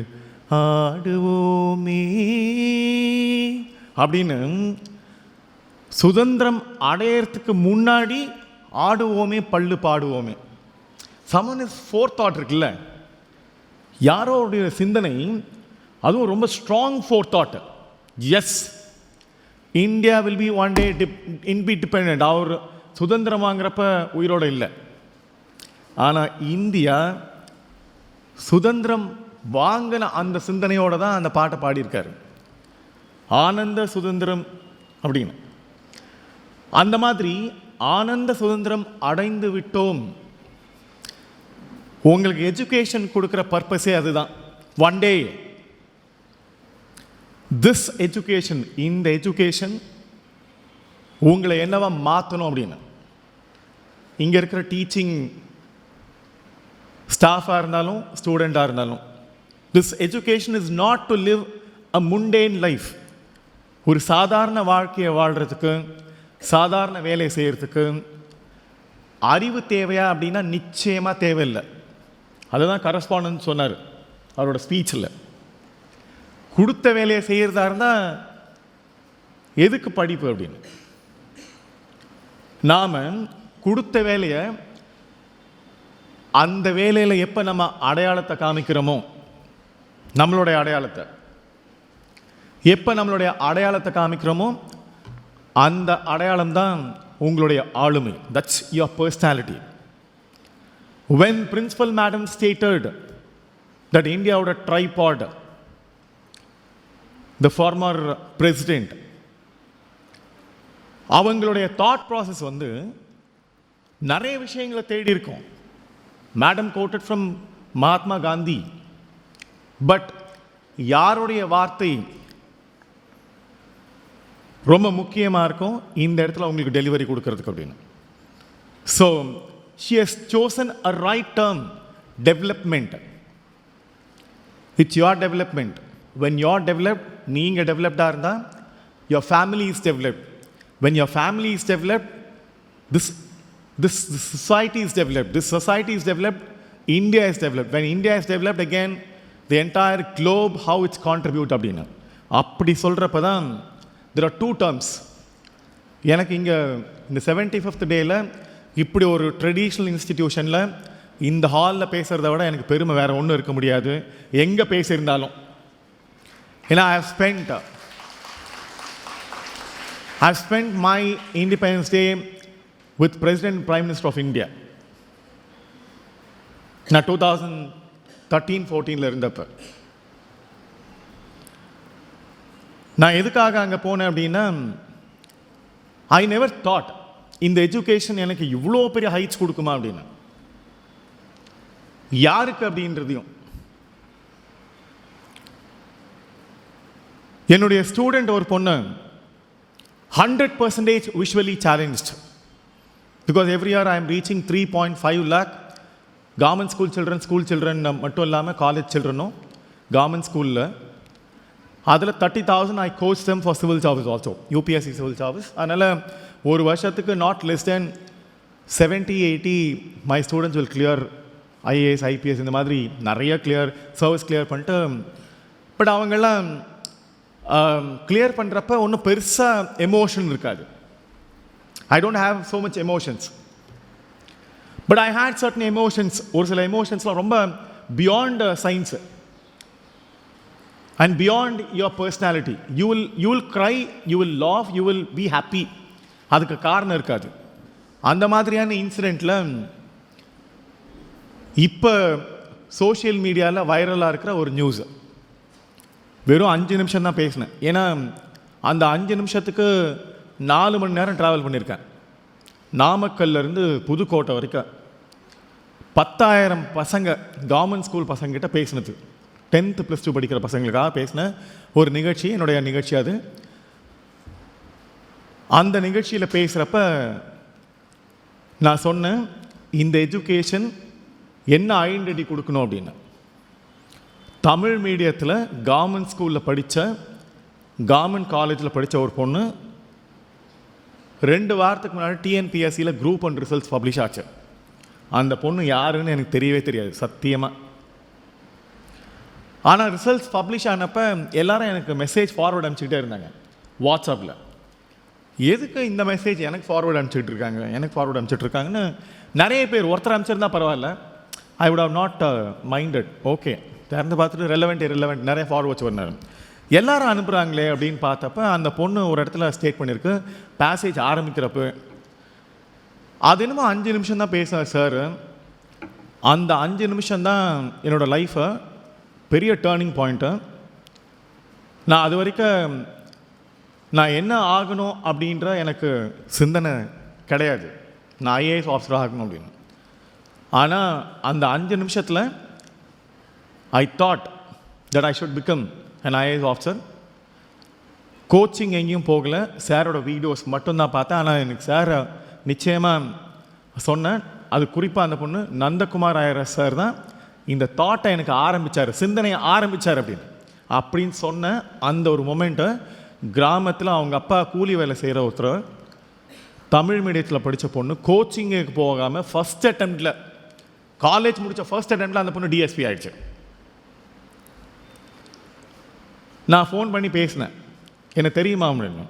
Speaker 9: ஆடுவோமே அப்படின்னு சுதந்திரம் அடையறதுக்கு முன்னாடி ஆடுவோமே பள்ளு பாடுவோமே. சமன் இஸ் ஃபோர் தாட் இருக்குல்ல, யாரோடைய சிந்தனை, அதுவும் ரொம்ப strong forethought. Yes, India will be one day independent. அவர் சுதந்திரம் வாங்குறப்ப உயிரோடு இல்லை, ஆனால் இந்தியா சுதந்திரம் வாங்கின அந்த சிந்தனையோடு தான் அந்த பாட்டை பாடியிருக்காரு, ஆனந்த சுதந்திரம் அப்படின்னு. அந்த மாதிரி ஆனந்த சுதந்திரம் அடைந்து விட்டோம். உங்களுக்கு எஜுகேஷன் கொடுக்குற பர்பஸே அதுதான். ஒன் டே திஸ் எஜுகேஷன், இந்த எஜுகேஷன் உங்களை என்னவா மாற்றணும் அப்படின்னு. இங்கே இருக்கிற டீச்சிங் ஸ்டாஃபாக இருந்தாலும் ஸ்டூடெண்ட்டாக இருந்தாலும், this education is not to live a முண்டேன் life. ஒரு சாதாரண வாழ்க்கையை வாழ்கிறதுக்கு, சாதாரண வேலையை செய்கிறதுக்கு அறிவு தேவையா அப்படின்னா நிச்சயமாக தேவையில்லை. அதுதான் கரஸ்பாண்டன்ட் சொன்னார் அவரோட ஸ்பீச்சில். கொடுத்த வேலையை செய்கிறதா இருந்தால் எதுக்கு படிப்பு அப்படின்னு. நாம் கொடுத்த வேலையை, அந்த வேலையில் எப்போ நம்ம அடையாளத்தை காமிக்கிறோமோ, நம்மளுடைய அடையாளத்தை எப்போ நம்மளுடைய அடையாளத்தை காமிக்கிறோமோ அந்த அடையாளம் தான் உங்களுடைய ஆளுமை. That's your personality. When Principal Madam stated that India would a tripod, the former president, அவங்களுடைய தாட் ப்ராசஸ் வந்து நிறைய விஷயங்களை தேடி இருக்கும். Madam quoted from Mahatma Gandhi. But யாருடைய வார்த்தை ரொம்ப முக்கியமாக இருக்கும் இந்த இடத்துல உங்களுக்கு டெலிவரி கொடுக்கறதுக்கு அப்படின்னு. So she has chosen a right term, development. It's your development. When you're developed, நீங்கள் டெவலப்டாக இருந்தால் your family is developed. When your family is developed, this society is developed. This society is developed, India is developed. When India is developed, again, the entire globe, how it's contribute அப்படின்னு. அப்படி சொல்கிறப்ப தான் there are two terms. எனக்கு இங்கே இந்த 75th டேயில் இப்படி ஒரு ட்ரெடிஷ்னல் இன்ஸ்டிடியூஷனில் இந்த ஹாலில் பேசுகிறத விட எனக்கு பெருமை வேறு ஒன்றும் இருக்க முடியாது, எங்கே பேசியிருந்தாலும். ஏன்னா I have spent my Independence Day with President and Prime Minister of India. நான் 2013-14 இருந்தப்போ நான் எதுக்காக அங்கே போனேன் அப்படின்னா, ஐ நெவர் தாட் இந்த எஜுகேஷன் எனக்கு இவ்வளோ பெரிய ஹைட்ஸ் கொடுக்குமா அப்படின்னு. யாருக்கு அப்படின்றதையும், என்னுடைய ஸ்டூடெண்ட் ஒரு பொண்ணு 100% visually challenged. Because every year I am reaching 3.5 lakh government school children மட்டும் இல்லாமல் காலேஜ் சில்ட்ரனும் கவர்மெண்ட் ஸ்கூலில். அதில் 30,000 I coach them for civil service also, UPSC civil service. அதனால் ஒரு வருஷத்துக்கு not less than 70-80 my students will clear IAS IPS இந்த மாதிரி நிறைய சர்வீஸ் கிளியர் பண்ணிட்டு. பட் அவங்கெல்லாம் கிளியர் பண்ணுறப்ப ஒன்றும் பெருசாக எமோஷன் இருக்காது. I don't have so much emotions, but I had certain emotions. ஒரு சில எமோஷன்ஸ்லாம் ரொம்ப beyond science and beyond your personality. You will cry, you will laugh, you will be happy. அதுக்கு காரணம் இருக்காது. அந்த மாதிரியான இன்சிடெண்ட்டில் இப்போ சோஷியல் மீடியாவில் வைரலாக இருக்கிற ஒரு நியூஸ், வெறும் 5 நிமிஷம் தான் பேசினேன். ஏன்னா அந்த 5 நிமிஷத்துக்கு 4 மணி நேரம் ட்ராவல் பண்ணியிருக்கேன். நாமக்கல்லேருந்து புதுக்கோட்டை வரைக்கும் 10,000 பசங்க, கவர்மெண்ட் ஸ்கூல் பசங்கிட்ட பேசினது, 10th +2 படிக்கிற பசங்களுக்காக பேசின ஒரு நிகழ்ச்சி, என்னுடைய நிகழ்ச்சி அது. அந்த நிகழ்ச்சியில் பேசுகிறப்ப நான் சொன்னேன், இந்த எஜுகேஷன் என்ன ஐடென்டிட்டி கொடுக்கணும் அப்படின்னு. தமிழ் மீடியத்தில் கவர்மெண்ட் ஸ்கூலில் படித்த, கவர்மெண்ட் காலேஜில் படித்த ஒரு பொண்ணு 2 வாரத்துக்கு முன்னாடி டிஎன்பிஎஸ்சியில் குரூப் 1 ரிசல்ட்ஸ் பப்ளிஷ் ஆச்சு. அந்த பொண்ணு யாருன்னு எனக்கு தெரியவே தெரியாது சத்தியமாக. ஆனால் ரிசல்ட்ஸ் பப்ளிஷ் ஆனப்போ எல்லாரும் எனக்கு மெசேஜ் ஃபார்வர்ட் அனுப்பிச்சிக்கிட்டே இருந்தாங்க வாட்ஸ்அப்பில். எதுக்கு இந்த மெசேஜ் எனக்கு ஃபார்வர்ட் அனுப்பிச்சிட்டு இருக்காங்கன்னு நிறைய பேர். ஒருத்தர் அனுப்பிச்சிருந்தா பரவாயில்ல, I would have not minded. Okay, திறந்து பார்த்துட்டு ரெலவெண்ட் நிறைய ஃபார்வர்ட்ஸ் வந்தார். எல்லாரும் அனுப்புகிறாங்களே அப்படின்னு பார்த்தப்ப அந்த பொண்ணு ஒரு இடத்துல ஸ்டேட் பண்ணியிருக்கு, பேசேஜ் ஆரம்பிக்கிறப்ப அது என்னமோ 5 நிமிஷம் தான் பேசினார் சார். அந்த 5 நிமிஷம் தான் என்னோடய லைஃப்பை பெரிய டேர்னிங் பாயிண்ட்டு. நான் அது வரைக்கும் நான் என்ன ஆகணும் அப்படின்ற எனக்கு சிந்தனை கிடையாது, நான் ஐஏஎஸ் ஆஃபீஸர் ஆகணும் அப்படின்னு. ஆனால் அந்த 5 நிமிஷத்தில் I thought that I should become an IAS officer. Coaching எங்கேயும் போகலை, சாரோட வீடியோஸ் மட்டும்தான் பார்த்தேன். ஆனால் எனக்கு சார் நிச்சயமாக சொன்னேன். அது குறிப்பாக அந்த பொண்ணு நந்தகுமார் ஐஆர்எஸ் சார் தான் இந்த தாட்டை எனக்கு ஆரம்பித்தார், சிந்தனையை ஆரம்பித்தார் அப்படின்னு சொன்ன அந்த ஒரு மொமெண்ட்டை கிராமத்தில் அவங்க அப்பா கூலி வேலை செய்கிற ஒருத்தர், தமிழ் மீடியத்தில் படித்த பொண்ணு, கோச்சிங்குக்கு போகாமல் ஃபஸ்ட் அட்டெம்ப்டில், காலேஜ் முடித்த ஃபர்ஸ்ட் அட்டெம்ப்டில் அந்த பொண்ணு டிஎஸ்பி ஆகிடுச்சு. நான் ஃபோன் பண்ணி பேசினேன், எனக்கு தெரியுமா அப்படின்னு.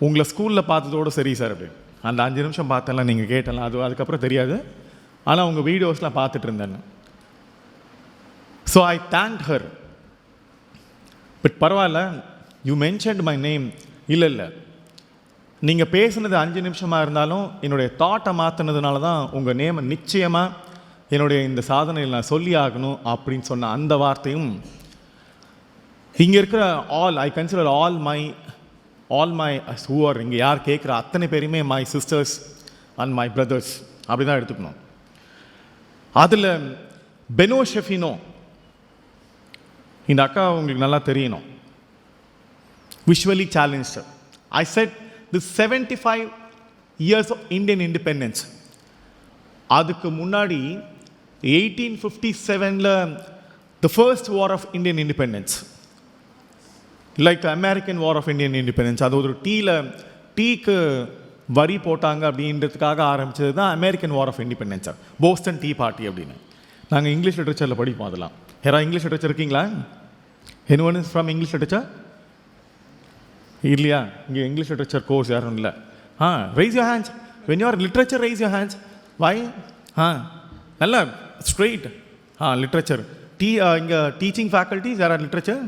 Speaker 9: உங்களை ஸ்கூலில் பார்த்ததோடு சரி சார் அப்படின்னு. அந்த 5 நிமிஷம் பார்த்தலாம், நீங்கள் கேட்டலாம், அதுக்கப்புறம் தெரியாது. ஆனால் உங்கள் வீடியோஸ்லாம் பார்த்துட்டு இருந்தேன். So I thank her. But பரவாயில்ல, யூ மென்ஷன்ட் மை நேம். இல்லை, நீங்கள் பேசுனது 5 நிமிஷமாக இருந்தாலும் என்னுடைய தாட்டை மாற்றினதுனால தான் உங்கள் நேமை நிச்சயமாக என்னுடைய இந்த சாதனையில் நான் சொல்லி ஆகணும் அப்படின்னு சொன்ன அந்த வார்த்தையும் இங்கே இருக்கிற ஐ கன்சிடர் ஆல் மை ஹூஆர், இங்கே யார் கேட்குற அத்தனை பேருமே my sisters and my brothers அப்படி தான் எடுத்துக்கணும். அதில் பெனோ ஷெஃபினோ, இந்த அக்கா உங்களுக்கு நல்லா தெரியணும், visually challenged. I said the 75 years of Indian independence. அதுக்கு முன்னாடி 1857ல the first war of Indian independence, like American war of Indian independence. அது ஒரு டீக்கு வரி போட்டாங்க அப்படின்றதுக்காக ஆரம்பித்தது தான் American war of independence, Boston tea party அப்படின்னு. நாங்கள் இங்கிலீஷ் லிட்ரேச்சரில் படிப்போம் அதெல்லாம். யாராவது இங்கிலீஷ் லிட்ரேச்சர் இருக்கீங்களா? anyone is from English literature? இல்லையா? இங்கே இங்கிலீஷ் லிட்ரேச்சர் கோர்ஸ் யாரும் இல்லை. Raise your hands. When you are literature raise your hands. Why? நல்லா ஸ்ட்ரெயிட். லிட்ரேச்சர் இங்கே டீச்சிங் ஃபேக்கல்ட்டிஸ் யார் are literature?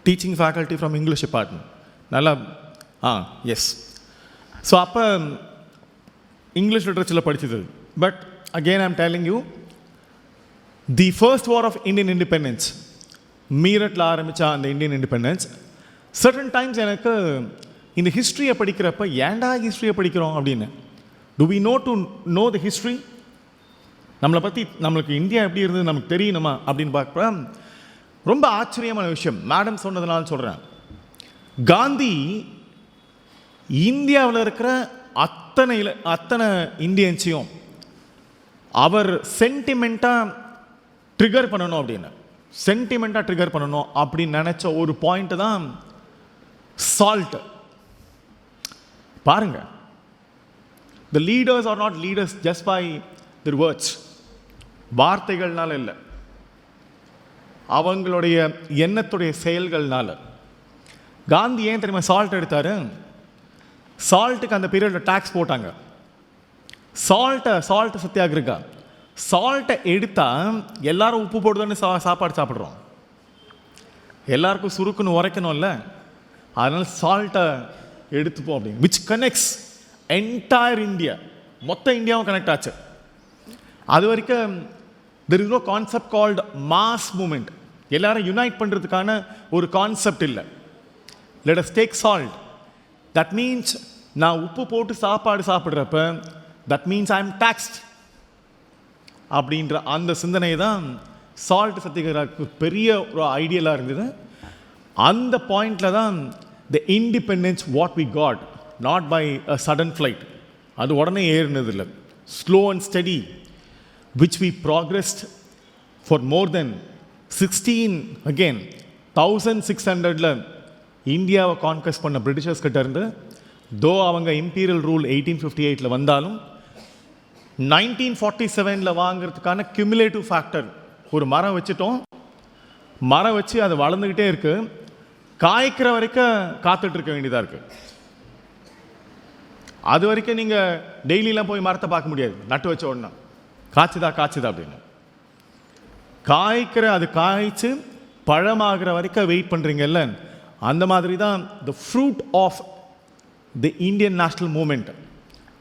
Speaker 9: Teaching faculty from English department. நல்லா எஸ். ஸோ அப்போ இங்கிலீஷ் லிட்ரேச்சரில் படித்தது. But again I am telling you, the first war of Indian independence, மீரட்டில் ஆரம்பித்தா அந்த இந்தியன் இண்டிபெண்டன்ஸ். சர்டன் டைம்ஸ் எனக்கு இந்த ஹிஸ்ட்ரியை படிக்கிறப்ப ஏன்டா ஹிஸ்ட்ரியை படிக்கிறோம் அப்படின்னு, do we know the history, நம்மளை பற்றி நம்மளுக்கு இந்தியா எப்படி இருந்தது நமக்கு தெரியணுமா அப்படின்னு பார்க்குற ரொம்ப ஆச்சரியமான விஷயம். மேடம் சொன்னதுனால சொல்கிறேன், காந்தி இந்தியாவில் இருக்கிற அத்தனை இந்தியன்ஸையும் அவர் சென்டிமெண்ட்டாக ட்ரிகர் பண்ணணும் அப்படின்னு நினச்ச ஒரு பாயிண்ட் தான் சால்ட். பாருங்க, the leaders are not leaders just by their words, வார்த்தைகள்னால இல்லை, அவங்களுடைய எண்ணத்துடைய செயல்கள்னால. காந்தி ஏன் தெரியுமா சால்ட் எடுத்தாரு? சால்ட்டுக்கு அந்த பீரியடில் டாக்ஸ் போட்டாங்க. சால்ட் சத்தியாகிரகா. சால்ட்டை எடுத்தால் எல்லாரும் உப்பு போடுதான்னு சாப்பாடு சாப்பிட்றோம், எல்லாருக்கும் சுருக்குன்னு உரைக்கணும்ல, அதனால் சால்ட்டை எடுத்துப்போம் அப்படின்னு. விச் கனெக்ட்ஸ் என்டையர் இந்தியா, மொத்த இந்தியாவும் கனெக்ட் ஆச்சு. அது வரைக்கும் there is no concept called mass movement, எல்லாரும் யுனைட் பண்ணுறதுக்கான ஒரு கான்செப்ட் இல்லை. Let us take salt. That means நான் உப்பு போட்டு சாப்பாடு சாப்பிட்றப்ப that means I am taxed அப்படின்ற அந்த சிந்தனை தான் சால்ட் சத்தியகிரகாவுக்கு பெரிய ஒரு ஐடியலாக இருந்தது. அந்த பாயிண்டில் தான் the independence what we got, not by a sudden flight, அது உடனே ஏறினது இல்லை, slow and study, which we progressed for more than 1600 இந்தியாவை கான்கஸ்ட் பண்ண பிரிட்டிஷர்ஸ் கிட்ட இருந்து தோ அவங்க இம்பீரியல் ரூல் 1858 வந்தாலும் 1947 வாங்கிறதுக்கான கியூமுலேட்டிவ் ஃபேக்டர், ஒரு மரம் வச்சுட்டோம், மரம் வச்சு அது வளர்ந்துக்கிட்டே இருக்கு, காய்க்கிற வரைக்கும் காத்துட்டு இருக்க வேண்டியதாக இருக்கு. அது வரைக்கும் நீங்கள் டெய்லியெலாம் போய் மரத்தை பார்க்க முடியாது. நட்டு வச்ச உடனே காய்ச்சுதா அப்படின்னு காய்க்கிற, அது காய்ச்சி பழமாகிற வரைக்கும் வெயிட் பண்ணுறீங்கல்ல, அந்த மாதிரி தான் the fruit of the Indian national movement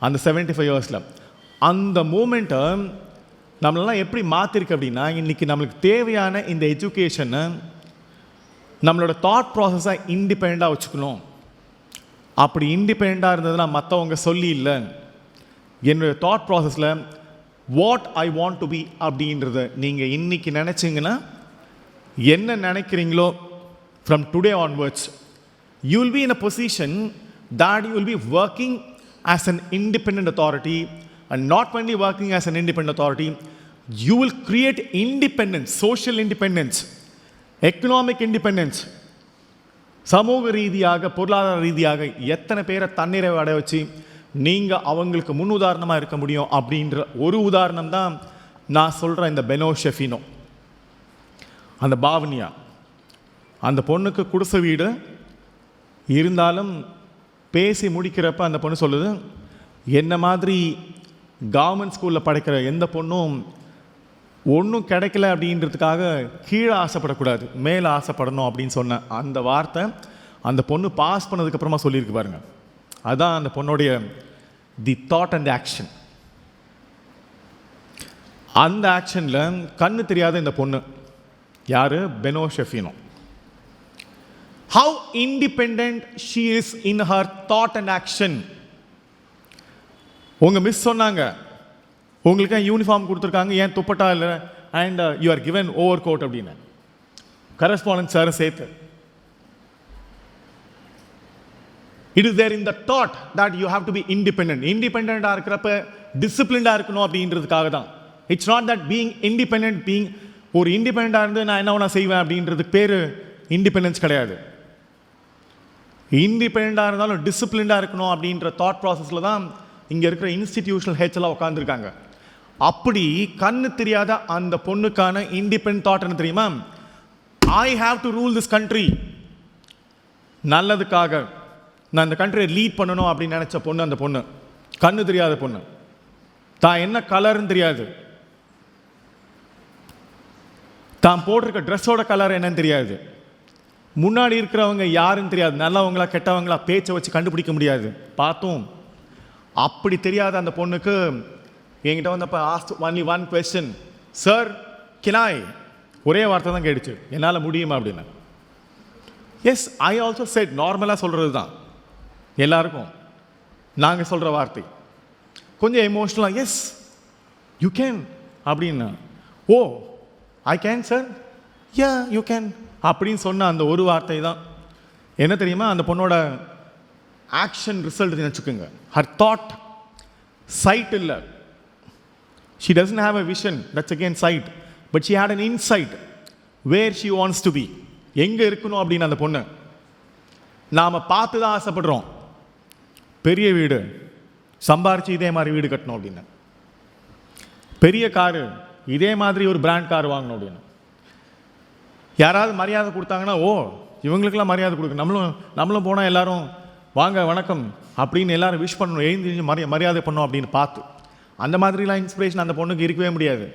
Speaker 9: அந்த 75 இயர்ஸில். அந்த மூமெண்ட்டை நம்மளெல்லாம் எப்படி மாற்றிருக்கு அப்படின்னா, இன்றைக்கி நம்மளுக்கு தேவையான இந்த எஜுகேஷனை நம்மளோட தாட் ப்ராசஸாக இண்டிபெண்ட்டாக வச்சுக்கணும். அப்படி இண்டிபெண்ட்டாக இருந்ததுன்னா மற்றவங்க சொல்லி இல்லை, என்னுடைய தாட் ப்ராசஸில் what I want to be அப்படின்றத நீங்கள் இன்றைக்கி நினச்சிங்கன்னா, என்ன நினைக்கிறீங்களோ from today onwards you will be in a position that you will be working as an independent authority, and not only working as an independent authority, you will create independence, social independence, economic independence. சமூக ரீதியாக, பொருளாதார ரீதியாக எத்தனை பேரை தன்னிறைவு அடைய வச்சு நீங்கள் அவங்களுக்கு முன் உதாரணமாக இருக்க முடியும் அப்படின்ற ஒரு உதாரணம் தான் நான் சொல்கிற இந்த பெனோ ஷெஃபினோ. அந்த பாவனியா, அந்த பொண்ணுக்கு குடிசை வீடு இருந்தாலும் பேசி முடிக்கிறப்ப அந்த பொண்ணு சொல்லுது, என்ன மாதிரி கவர்மெண்ட் ஸ்கூலில் படிக்கிற எந்த பொண்ணும் ஒன்றும் கிடைக்கல அப்படின்றதுக்காக கீழே ஆசைப்படக்கூடாது, மேலே ஆசைப்படணும் அப்படின்னு சொன்ன அந்த வார்த்தை அந்த பொண்ணு பாஸ் பண்ணதுக்கப்புறமா சொல்லியிருக்கு பாருங்க. அதுதான் அந்த பொண்ணுடைய தி தாட் அண்ட் ஆக்ஷன். அந்த ஆக்ஷனில் கண்ணு தெரியாத இந்த பொண்ணு யார்? Beno ஷெஃபினோ. How independent she is in her thought and action. உங்கள் மிஸ் சொன்னாங்க, உங்களுக்கு ஏன் யூனிஃபார்ம் கொடுத்துருக்காங்க, ஏன் துப்பட்டா இல்லை, and you are given overcoat அப்படின்னு. கரஸ்பாண்டன்ட் சார் சேர்த்து, it is there in the thought that you have to be independent. இண்டிபெண்டாக இருக்கிறப்ப டிசிப்ளின்டாக இருக்கணும் அப்படின்றதுக்காக தான். It's not that being independent, being ஒரு இண்டிபெண்டாக இருந்து நான் என்ன வேணா செய்வேன் அப்படின்றதுக்கு பேர் இண்டிபெண்டன்ஸ் கிடையாது. இண்டிபெண்டாக இருந்தாலும் டிசிப்ளின்டாக இருக்கணும் அப்படின்ற தாட் ப்ராசஸில் தான் இங்கே இருக்கிற இன்ஸ்டிடியூஷனல் ஹெச்எல்லாம் உட்காந்துருக்காங்க. அப்படி கண்ணு தெரியாத அந்த பொண்ணுக்கான இண்டிபெண்ட் தாட் என்ன தெரியுமா? I have to rule this country, நல்லதுக்காக நான் இந்த கண்ட்ரியை லீட் பண்ணணும் அப்படின்னு நினச்ச பொண்ணு அந்த பொண்ணு. கண்ணு தெரியாத பொண்ணு, தான் என்ன கலர்னு தெரியாது, தான் போட்டிருக்க ட்ரெஸ்ஸோட கலர் என்னன்னு தெரியாது, முன்னாடி இருக்கிறவங்க யாருன்னு தெரியாது, நல்லவங்களா கெட்டவங்களா பேச்சை வச்சு கண்டுபிடிக்க முடியாது பார்த்தும். அப்படி தெரியாத அந்த பொண்ணுக்கு என்கிட்ட வந்தப்போ asked only one question, sir can I, ஒரே வார்த்தை தான் கேட்டுச்சு, என்னால் முடியுமா அப்படின்னு. எஸ், ஐ ஆல்சோ செட், நார்மலாக சொல்கிறது தான் எல்லாருக்கும் நாங்கள் சொல்கிற வார்த்தை. கொஞ்சம் எமோஷ்னலாக எஸ் யூ கேன் அப்படின்னு. Oh I can sir, yeah you can அப்படின்னு சொன்ன அந்த ஒரு வார்த்தை தான் என்ன தெரியுமா, அந்த பொண்ணோட ஆக்ஷன் ரிசல்ட் நினச்சிக்கோங்க. ஹர் தாட், சைட் இல்லை, she doesn't have a vision, that's again sight, but she had an insight where she wants to be, எங்கே இருக்கணும் அப்படின்னு அந்த பொண்ணு. நாம் பார்த்து தான் ஆசைப்படுறோம், பெரிய வீடு சம்பாரிச்சு இதே மாதிரி வீடு கட்டணும் அப்படின்னு, பெரிய காரு இதே மாதிரி ஒரு பிராண்ட் கார் வாங்கணும் அப்படின்னு. யாராவது மரியாதை கொடுத்தாங்கன்னா, ஓ இவங்களுக்கெல்லாம் மரியாதை கொடுக்க, நம்மளும் போனால் எல்லாரும் வாங்க வணக்கம் அப்படின்னு எல்லாரும் விஷ் பண்ணணும், எழுந்து மரியாதை பண்ணணும் அப்படின்னு பார்த்து. அந்த மாதிரிலாம் இன்ஸ்பிரேஷன் அந்த பொண்ணுக்கு இருக்கவே முடியாது.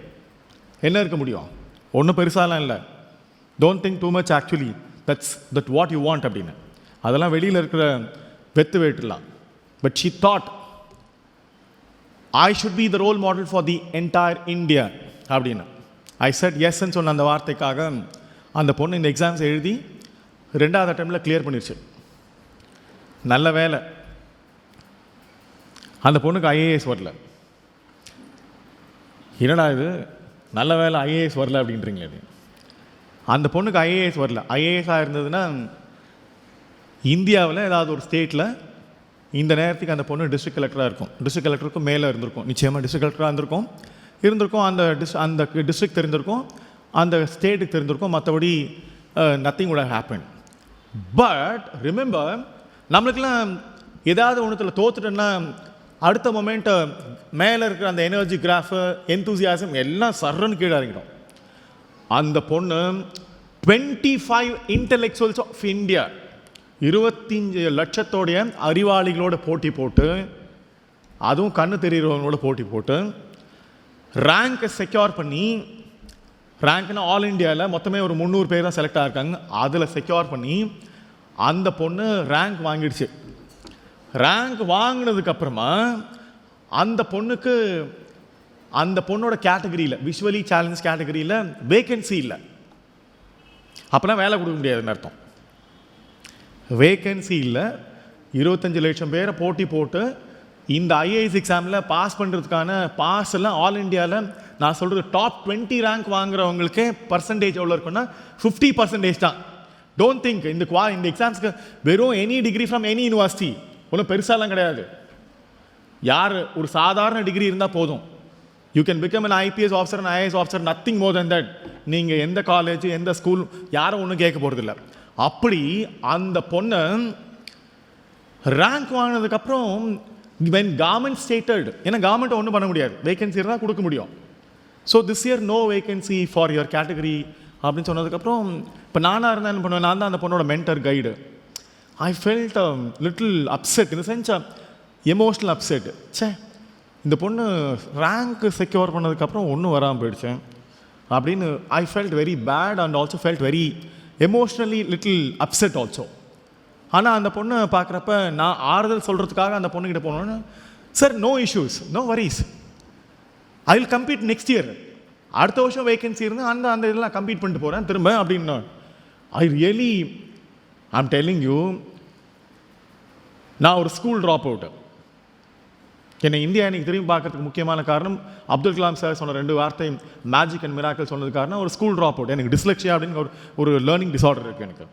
Speaker 9: என்ன இருக்க முடியும்? ஒன்றும் பெருசாலாம் இல்லை. Don't think too much actually, that what you want அப்படின்னு. அதெல்லாம் வெளியில் இருக்கிற வெத்து வேட்டுலாம். But she thought I should be the role model for the entire India அப்படின்னு. ஐ செட் எஸ்ன்னு சொன்ன அந்த வார்த்தைக்காக அந்த பொண்ணு இந்த எக்ஸாம்ஸ் எழுதி 2வது அட்டெம்ப்டில் கிளியர் பண்ணிடுச்சு. நல்ல வேலை அந்த பொண்ணுக்கு ஐஏஎஸ் வரல. என்னடா இது நல்ல வேலை ஐஏஎஸ் வரல அப்படின்றீங்களே. அது அந்த பொண்ணுக்கு ஐஏஎஸ் வரல. ஐஏஎஸ்ஸாக இருந்ததுன்னா இந்தியாவில் ஏதாவது ஒரு ஸ்டேட்டில் இந்த நேரத்துக்கு அந்த பொண்ணு டிஸ்ட்ரிக்ட் கலெக்டராக இருக்கும். டிஸ்ட்ரிக்ட் கலெக்டருக்கும் மேலே இருந்திருக்கும், நிச்சயமாக டிஸ்ட்ரிக்ட் கலெக்டராக இருந்திருக்கும். அந்த டிஸ்ட்ரிக்ட் தெரிஞ்சிருக்கும், அந்த ஸ்டேட்டுக்கு தெரிஞ்சிருக்கும். மற்றபடி nothing would happen. But remember, நம்மளுக்கெல்லாம் ஏதாவது ஒன்றுத்தில் தோத்துட்டேன்னா அடுத்த மொமெண்ட் மேலே இருக்கிற அந்த எனர்ஜி கிராஃபு எந்தூசியாசம் எல்லாம் சர்றன்னு கீழே இறங்கிடும். அந்த பொண்ணு 25 இன்டெலெக்சுவல்ஸ் ஆஃப் இந்தியா 25 லட்சத்தோடைய அறிவாளிகளோட போட்டி போட்டு, அதுவும் கண்ணு தெரிகிறவங்களோட போட்டி போட்டு ரேங்கை செக்யூர் பண்ணி, ரேங்க்னா ஆல் இண்டியாவில் மொத்தமே ஒரு 300 பேர் தான் செலக்ட் ஆகிருக்காங்க, அதில் செக்யூர் பண்ணி அந்த பொண்ணு ரேங்க் வாங்கிடுச்சு. ரேங்க் வாங்கினதுக்கப்புறமா அந்த பொண்ணுக்கு அந்த பொண்ணோட கேட்டகரியில் விஷுவலி சேலஞ்ச் கேட்டகரியில் வேக்கன்சி இல்லை. அப்போலாம் வேலை கொடுக்க முடியாதுன்னு அர்த்தம். வேக்கன்சி இல்லை. 25 லட்சம் பேரை போட்டி போட்டு இந்த ஐஏஎஸ் எக்ஸாமில் பாஸ் பண்ணுறதுக்கான பாஸ் எல்லாம் ஆல் இண்டியாவில் நான் சொல்கிறது டாப் 20 ரேங்க் வாங்குறவங்களுக்கே பர்சன்டேஜ் எவ்வளோ இருக்குன்னா 50% தான். டோன்ட் திங்க் இந்த எக்ஸாம்ஸ்க்கு வெறும் any degree from any university ஒன்றும் பெருசாலாம் கிடையாது. யார் ஒரு சாதாரண டிகிரி இருந்தால் போதும், you can become an IPS officer and IAS officer, nothing more then that. நீங்கள் எந்த காலேஜ் எந்த ஸ்கூல் யாரும் ஒன்றும் கேட்க போகிறதில்ல. அப்படி அந்த பொண்ணு ரேங்க் வாங்கினதுக்கப்புறம் when government stated, ஏன்னா கவர்மெண்ட் ஒன்றும் பண்ண முடியாது, வேகன்சி இருந்தால் கொடுக்க முடியும். So this year no vacancy for your category அப்படின்னு சொன்னதுக்கப்புறம் இப்போ நானாக இருந்தால் என்ன பண்ணுவேன், நான் தான் அந்த பொண்ணோட mentor guide. I felt little upset, இந்த சென்ஸ் எமோஷ்னல் அப்செட். சே, இந்த பொண்ணு ரேங்க் செக்யூர் பண்ணதுக்கப்புறம் ஒன்றும் வராமல் போயிடுச்சேன் அப்படின்னு I felt very bad and also felt very emotionally little upset also. ஆனால் அந்த பொண்ணை பார்க்குறப்ப நான் ஆறுதல் சொல்கிறதுக்காக அந்த பொண்ணுக்கிட்ட போனோன்னு, sir no issues, no worries, I will compete next year, அடுத்த வருஷம் வேகன்சி இருந்து அந்த இதெல்லாம் கம்பீட் பண்ணிட்டு போகிறேன் திரும்ப அப்படின்னு. I really I'm telling you, நான் ஒரு ஸ்கூல் ட்ராப் அவுட்டு. என்னை இந்தியா எனக்கு திரும்பி பார்க்கறதுக்கு முக்கியமான காரணம் அப்துல் கலாம் சார் சொன்ன 2 வார்த்தை மேஜிக் அண்ட் மிராக்கிள் சொன்னது காரணம் ஒரு ஸ்கூல் ட்ராப் அவுட். எனக்கு டிஸ்லெக்ஷியா அப்படின்னு ஒரு லேர்னிங் டிஸார்டர் இருக்குது எனக்கு.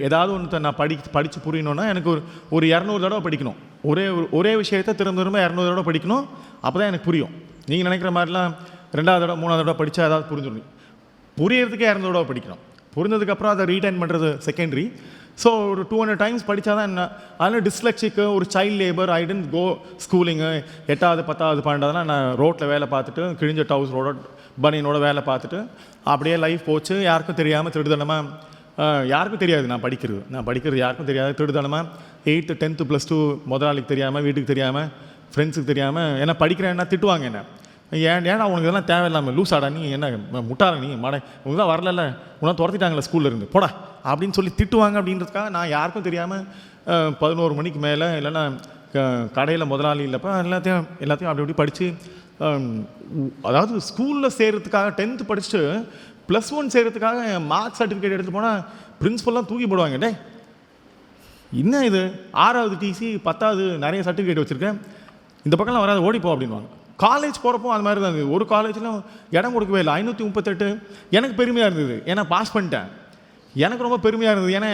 Speaker 9: ஏதாவது ஒன்று நான் படித்து புரியணும்னா எனக்கு ஒரு 200 தடவை படிக்கணும். ஒரே விஷயத்தை திரும்ப 200 தடவை படிக்கணும், அப்போ தான் எனக்கு புரியும். நீங்கள் நினைக்கிற மாதிரிலாம் 2வது தடவை 3வது தடவை படித்தா ஏதாவது புரிஞ்சிடணும். புரியறதுக்கே 200 தடவை படிக்கணும். புரிஞ்சதுக்கப்புறம் அதை ரீடைன் பண்ணுறது செகண்டரி. ஸோ ஒரு 200 டைம்ஸ் படித்தா தான் என்ன. அதனால் டிஸ்லெக்சிக்கு ஒரு சைல்ட் லேபர், ஐ டென்ட் கோ ஸ்கூலிங்கு. 8வது 10வது 12வதுலாம் நான் ரோட்டில் வேலை பார்த்துட்டு, கிழிஞ்ச டவுசரோட பனியனோட வேலை பார்த்துட்டு அப்படியே லைஃப் போச்சு. யாருக்கும் தெரியாமல் திருடுதனமாக, யாருக்கும் தெரியாது நான் படிக்கிறது யாருக்கும் தெரியாது. திருடுதனமாக 8th 10th +2 முதலாளிக்கு தெரியாமல், வீட்டுக்கு தெரியாமல், ஃப்ரெண்ட்ஸுக்கு தெரியாமல். ஏன்னா படிக்கிறேன்னா திட்டுவாங்க என்ன, ஏன்னா உனக்கு இதெல்லாம் தேவையில்லாமல் லூஸாடா நீ, என்ன முட்டாள நீ, மாட உனக்கு தான் வரல, உனக்கு துரத்திட்டாங்களே ஸ்கூலில் இருந்து போடா அப்படின்னு சொல்லி திட்டுவாங்க. அப்படின்றதுக்காக நான் யாருக்கும் தெரியாமல் 11 மணிக்கு மேலே இல்லைன்னா கடையில் முதலாளி இல்லைப்பா எல்லாத்தையும் அப்படி படித்து, அதாவது ஸ்கூலில் சேர்கிறதுக்காக 10th படிச்சுட்டு +1 சேர்கிறதுக்காக மார்க் சர்டிஃபிகேட் எடுத்து போனால் பிரின்ஸிபல்லாம் தூக்கி போடுவாங்க. டே என்ன இது, 6வது டிசி 10வது நிறைய சர்டிஃபிகேட் வச்சுருக்கேன், இந்த பக்கம்லாம் வராது ஓடிப்போ அப்படின்வாங்க. காலேஜ் போகிறப்போ அது மாதிரி தான் இருந்தது. ஒரு காலேஜில் இடம் கொடுக்கவே இல்லை. 538 எனக்கு பெருமையாக இருந்தது, ஏன்னா பாஸ் பண்ணிட்டேன். எனக்கு ரொம்ப பெருமையாக இருந்தது, ஏன்னா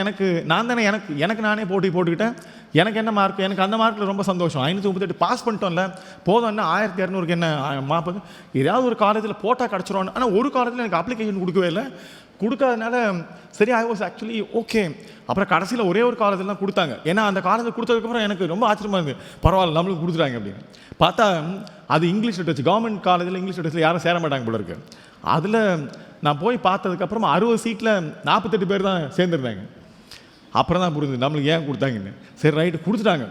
Speaker 9: எனக்கு நானே போட்டுக்கிட்டேன். எனக்கு என்ன மார்க், எனக்கு அந்த மார்க்கில் ரொம்ப சந்தோஷம். 538 பாஸ் பண்ணிட்டோம்ல, போதும் என்ன 1200க்கு என்ன 40, ஏதாவது ஒரு காலேஜில் போட்டால் கிடச்சிருவான்னு. ஆனால் ஒரு காலேஜில் எனக்கு அப்ளிகேஷன் கொடுக்கவே இல்லை. கொடுக்காதனால சரி, ஐ வாஸ் ஆக்சுவலி ஓகே. அப்புறம் கடைசியில் ஒரே ஒரு காலேஜில் தான் கொடுத்தாங்க. ஏன்னா அந்த காலேஜில் கொடுத்ததுக்கப்புறம் எனக்கு ரொம்ப ஆச்சரியமாக இருந்தது, பரவாயில்ல நம்மளுக்கு கொடுத்துட்டாங்க அப்படின்னு. பார்த்தா அது இங்கிலீஷ் லிட்ரேச்சர், கவர்மெண்ட் காலேஜில் இங்கிலீஷ் லிட்ரேச்சர் யாரும் சேர மாட்டாங்க போல இருக்குது. அதில் நான் போய் பார்த்ததுக்கப்புறமா 60 சீட்டில் 48 பேர் தான் சேர்ந்துருந்தாங்க. அப்புறம் தான் புரிஞ்சுது நம்மளுக்கு ஏன் கொடுத்தாங்கன்னு. சரி ரைட்டு கொடுத்துட்டாங்க.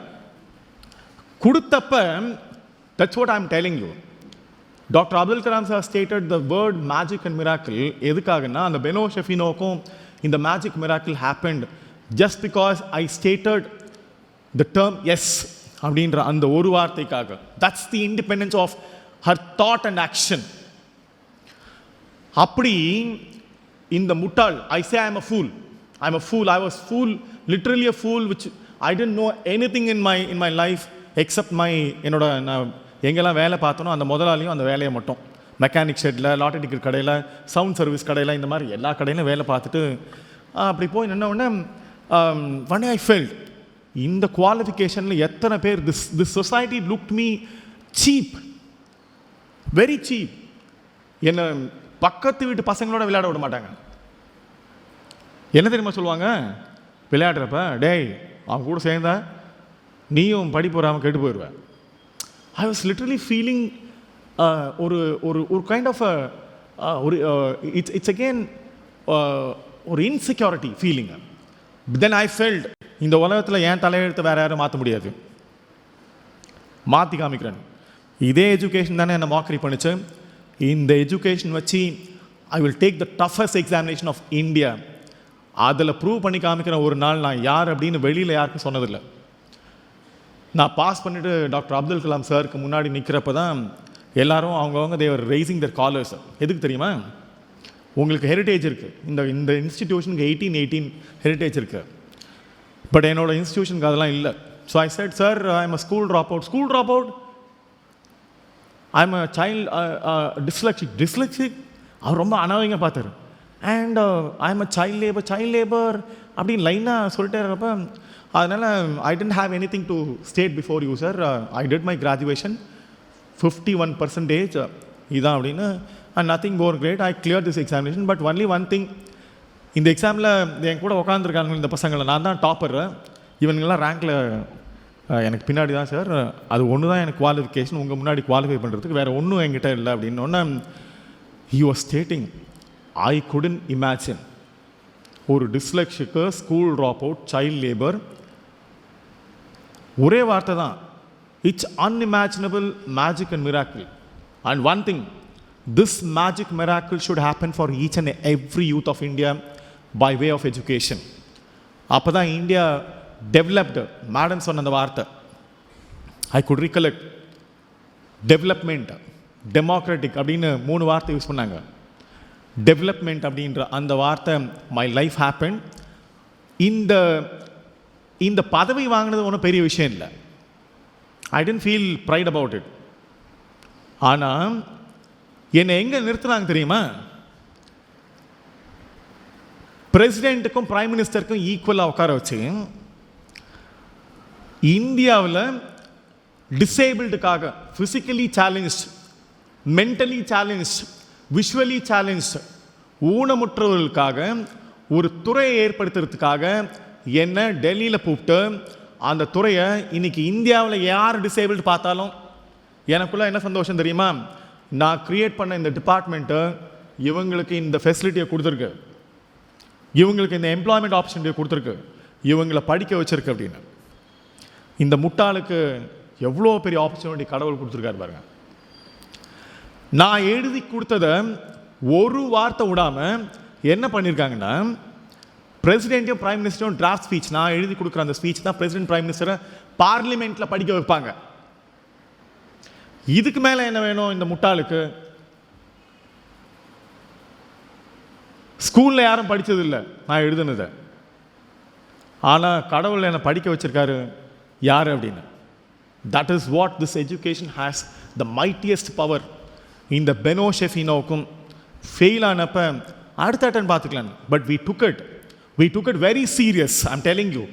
Speaker 9: கொடுத்தப்ப that's what I am telling you. Doctor Abdul Kalam sir stated the word magic and miracle. எதுக்காகன்னா அந்த பெனோ ஷெஃபினோக்கும் இந்த magic miracle happened just because I stated the term yes அப்படின்ற அந்த ஒரு வார்த்தைக்காக. That's the independence of her thought and action. அப்படி இந்த முட்டாள், I say I am a fool, I was fool, literally a fool, which I didn't know anything in my life except என்னோட நான் எங்கெல்லாம் வேலை பார்த்தனோ அந்த முதலாளியும் அந்த வேலையை மட்டும். மெக்கானிக் ஷெட்டில், லாட்டரி டிக்கெட் கடையில், சவுண்ட் சர்வீஸ் கடையில், இந்த மாதிரி எல்லா கடையிலும் வேலை பார்த்துட்டு அப்படி போய் நின்ன உடனே ஒன் டே ஐ ஃபெல்ட், இந்த குவாலிஃபிகேஷனில் எத்தனை பேர் this society looked me cheap, very cheap. என்னை பக்கத்து வீட்டு பசங்களோட விளையாட விட மாட்டாங்க. என்ன தெரியுமா சொல்லுவாங்க, விளையாடுறப்ப டேய் அவன் கூட சேர்ந்தா நீயும் படிப்பு வராமல் கெட்டு போயிடுவேன். ஐ வாஸ் லிட்ரலி ஃபீலிங் ஒரு ஒரு ஒரு கைண்ட் ஆஃப் ஒரு இட்ஸ் அகெயின் ஒரு insecurity feeling. Then I felt இந்த உலகத்தில் என் தலையெழுத்து வேறு யாரும் மாற்ற முடியாது, மாற்றி காமிக்கிறேன். இதே எஜுகேஷன் தானே என்னை மாக்கரி பண்ணிச்சு. இந்த எஜுகேஷன் வச்சு I will take the toughest examination of India. அதில் ப்ரூவ் பண்ணி காமிக்கிற ஒரு நாள் நான் யார் அப்படின்னு வெளியில் யாருக்கும் சொன்னதில்லை. நான் பாஸ் பண்ணிவிட்டு டாக்டர் அப்துல் கலாம் சாருக்கு முன்னாடி நிற்கிறப்ப தான் எல்லாரும் அவங்கவுங்க தேவர் ரைசிங் தர் காலர்ஸ். எதுக்கு தெரியுமா? உங்களுக்கு ஹெரிட்டேஜ் இருக்குது, இந்த இன்ஸ்டிடியூஷனுக்கு 18 ஹெரிட்டேஜ் இருக்குது. பட் என்னோடய இன்ஸ்டிடியூஷனுக்கு அதெல்லாம் இல்லை. So I said, sir I am a school drop out, I am a child dyslexic. அவர் ரொம்ப அனாவங்க பார்த்தாரு. And I am a child labour அப்படின்னு லைனாக சொல்லிட்டே இருக்கப்ப, அதனால் I didn't have any thing to state before you sir. I did my graduation 51% இதான் அப்படின்னு. And nothing more great. I clear this examination. But only one thing, இந்த எக்ஸாமில் என் கூட உட்காந்துருக்காங்க இந்த பசங்களை, நான் தான் டாப்பர், இவனுங்கெல்லாம் ரேங்கில் எனக்கு பின்னாடி தான் சார். அது ஒன்று தான் எனக்கு குவாலிஃபிகேஷன், உங்கள் முன்னாடி குவாலிஃபை பண்ணுறதுக்கு வேறு ஒன்றும் என்கிட்ட இல்லை அப்படின்னு ஒன்று. He was stating, I couldn't imagine ஒரு டிஸ்லெக்ஷிக்கு, school drop out, child labour, ஒரே வார்த்தை தான், it's unimaginable magic and miracle. And one thing, this magic miracle should happen for each and every youth of India by way of education. அப்போ தான் இந்தியா டெவலப்டு. மேடம் சொன்ன அந்த வார்த்தை I could recollect. Development, democratic அப்படின்னு 3 வார்த்தை யூஸ் பண்ணாங்க. டெவலப்மெண்ட் அப்படின்ற அந்த வார்த்தை மை லைஃப் ஹேப்பன். இந்த பதவி வாங்கினது ஒன்றும் பெரிய விஷயம் இல்லை. I didn't feel pride about it. ஆனால் என்னை எங்கே நிறுத்துனாங்க தெரியுமா? பிரசிடெண்ட்டுக்கும் பிரைம் மினிஸ்டருக்கும் ஈக்குவலாக உட்கார வச்சு இந்தியாவில் டிசேபிள்டுக்காக, physically challenge, mentally challenge, visually challenge, ஊனமுற்றவர்களுக்காக ஒரு துறையை ஏற்படுத்துறதுக்காக என்ன டெல்லியில் கூப்பிட்டு அந்த துறையை இன்னைக்கு இந்தியாவில் யார் டிசேபிள்டு பார்த்தாலும் எனக்குள்ள என்ன சந்தோஷம் தெரியுமா? நான் க்ரியேட் பண்ண இந்த டிபார்ட்மெண்ட்டு இவங்களுக்கு இந்த ஃபெசிலிட்டியை கொடுத்துருக்கு, இவங்களுக்கு இந்த எம்ப்ளாய்மெண்ட் ஆப்பர்ச்சுனிட்டியை கொடுத்துருக்கு, இவங்களை படிக்க வச்சிருக்கு அப்படின்னு. இந்த முட்டாளுக்கு எவ்வளோ பெரிய ஆப்பர்ச்சுனிட்டி கடவுள் கொடுத்துருக்காரு பாருங்க. நான் எழுதி கொடுத்ததை ஒரு வார்த்தை விடாமல் என்ன பண்ணியிருக்காங்கன்னா, பிரசிடென்ட்டையும் பிரைம் மினிஸ்டரும் டிராஃப்ட் ஸ்பீச், நான் எழுதி கொடுக்குற அந்த ஸ்பீச் தான் பிரசிடென்ட் பிரைம் மினிஸ்டரை பார்லிமெண்ட்டில் படிக்க வைப்பாங்க. இதுக்கு மேலே என்ன வேணும் இந்த முட்டாளுக்கு? ஸ்கூலில் யாரும் படித்ததில்லை நான் எழுதுனதை, ஆனால் கடவுள் என்னை படிக்க வச்சிருக்காரு. யார் அப்படின்னு? That is what this education has the mightiest power. இந்த பெனோ ஷெஃபினோக்கும் ஃபெயில் ஆனப்போ அடுத்த அட்டன் பார்த்துக்கலாம். But we took it very serious. I'm telling you,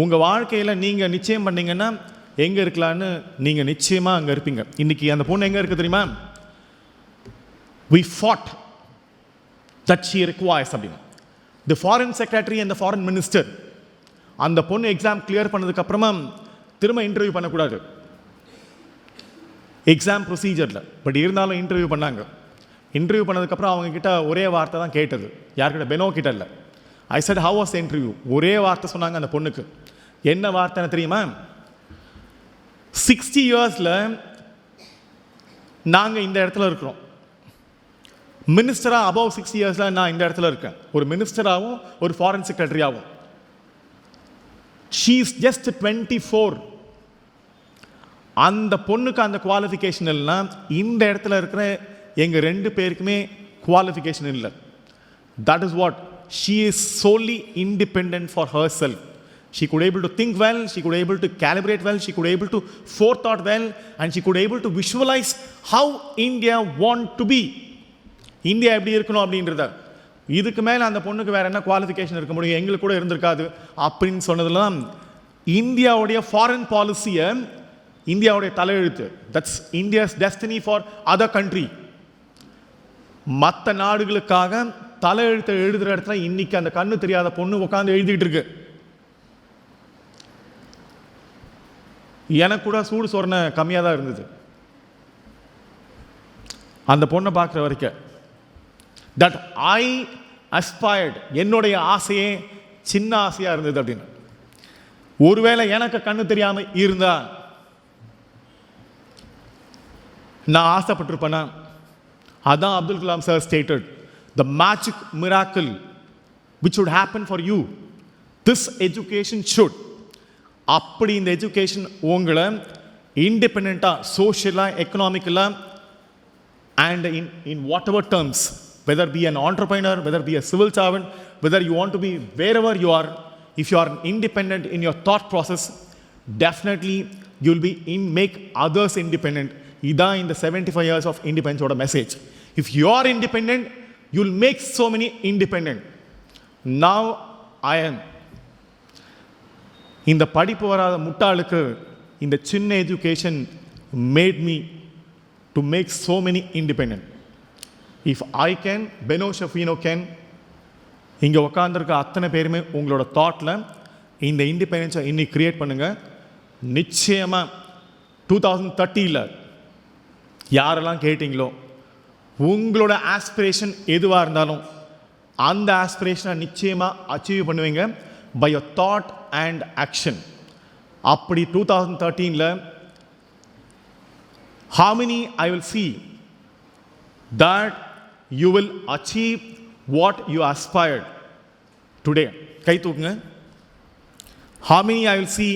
Speaker 9: உங்கள் வாழ்க்கையில் நீங்கள் நிச்சயம் பண்ணீங்கன்னா எங்கே இருக்கலான்னு நீங்கள் நிச்சயமாக அங்கே இருப்பீங்க. இன்றைக்கி அந்த பொண்ணு எங்கே இருக்குது தெரியுமா? we fought that she requires அப்படின்னு. the foreign secretary and the foreign minister, அந்த பொண்ணு எக்ஸாம் கிளியர் பண்ணதுக்கப்புறமா திரும்ப இன்டர்வியூ பண்ணக்கூடாது எக்ஸாம் ப்ரொசீஜரில். பட் இருந்தாலும் இன்டர்வியூ பண்ணாங்க. இன்டர்வியூ பண்ணதுக்கப்புறம் அவங்கக்கிட்ட ஒரே வார்த்தை தான் கேட்டது. யார்கிட்ட? பெனோ கிட்ட இல்லை. ஐ செட் ஹவ் வாஸ் இன்டர்வியூ. ஒரே வார்த்தை சொன்னாங்க அந்த பொண்ணுக்கு. என்ன வார்த்தைன்னு தெரியுமா? 60 இயர்ஸில் நாங்கள் இந்த இடத்துல இருக்கிறோம். மினிஸ்டராக அபவ் 60 இயர்ஸில் நான் இந்த இடத்துல இருக்கேன், ஒரு மினிஸ்டராகவும் ஒரு ஃபாரின் செக்ரட்டரியாகவும். She is just 24. அந்த பொண்ணுக்கு அந்த குவாலிஃபிகேஷன் இல்லைன்னா இந்த இடத்துல இருக்கிற எங்கள் 2 பேருக்குமே குவாலிஃபிகேஷன் இல்லை. That is what she is solely independent for her self. She could able to think well, she could able to calibrate well, she could able to forethought well, and she could able to visualize how India want to be. India எப்படி இருக்கணும் அப்படின்றத. இதுக்கு மேலே அந்த பொண்ணுக்கு வேறு என்ன குவாலிஃபிகேஷன் இருக்க முடியும்? எங்களுக்கு கூட இருந்திருக்காது அப்படின்னு சொன்னதுலாம் இந்தியாவுடைய ஃபாரின் பாலிசியை, இந்தியாவுடைய தலையெழுத்து. That's India's destiny for other country. மற்ற நாடுகளுக்காக தலையெழுத்தை எழுதுகிற இடத்துல இன்னைக்கு அந்த கண்ணு தெரியாத பொண்ணு உட்காந்து எழுதிட்டு இருக்கு. எனக்கு கூட சூடு சொரணை கம்மியாக தான் இருந்தது அந்த பொண்ணை பார்க்குற வரைக்கும். தட் ஐ அஸ்பயர்ட், என்னுடைய ஆசையே சின்ன ஆசையாக இருந்தது அப்படின்னு. ஒருவேளை எனக்கு கண்ணு தெரியாமல் இருந்தா நான் ஆசைப்பட்டிருப்பேனா? அதான் Abdul Kalam sir stated, the magic miracle which would happen for you, this education should. அப்படி இந்த எஜுகேஷன் உங்களை இண்டிபெண்ட்டாக சோஷியலாக எக்கனாமிக்கலாக and in whatever terms, whether be an entrepreneur, whether be a civil servant, whether you want to be wherever you are, if you are independent in your thought process, definitely you will be make others independent. இதான் இந்த 75 years of independence ஓட message. If you are independent, you will make so many independent. Now I am. இந்த படிப்பு வராத முட்டாளுக்கு இந்த சின்ன education made me to make so many independent. If I can, Beno Shafino can. இங்கே உட்காந்துருக்க அத்தனை பேருமே உங்களோட தாட்டில் இந்த இண்டிபெண்டன்ஸை இன்னைக்கு க்ரியேட் பண்ணுங்கள். நிச்சயமாக 2030 யாரெல்லாம் கேட்டிங்களோ உங்களோட ஆஸ்பிரேஷன் எதுவாக இருந்தாலும் அந்த ஆஸ்பிரேஷனை நிச்சயமாக அச்சீவ் பண்ணுவீங்க by your thought and action. அப்படி 2013 how many I will see that you will achieve what you aspired today? கை தூக்குங்க. how many I will see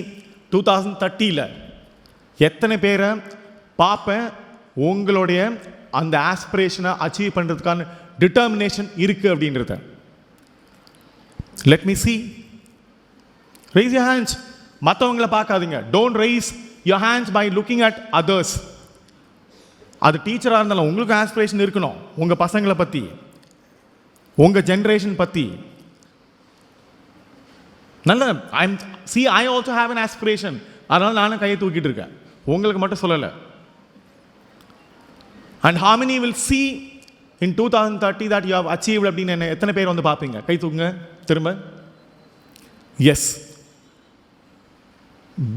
Speaker 9: 2030 எத்தனை பேரை பார்ப்பேன் உங்களுடைய அந்த ஆஸ்பிரேஷனை அச்சீவ் பண்ணுறதுக்கான டிட்டர்மினேஷன் இருக்குது அப்படின்றத. let me see. raise your hands. மற்றவங்களை பார்க்காதீங்க. don't raise your hands by looking at others. அது டீச்சராக இருந்தாலும் உங்களுக்கு ஆஸ்பிரேஷன் இருக்கணும் உங்கள் பசங்களை பற்றி, உங்கள் ஜென்ரேஷன் பற்றி. நல்ல I also have an aspiration. அதனால் நானும் கையை தூக்கிட்டு இருக்கேன், உங்களுக்கு மட்டும் சொல்லலை. and how many will see in 2030 that you have achieved அப்படின்னு எத்தனை பேர் வந்து பார்ப்பீங்க? கை தூக்குங்க திரும்ப. yes.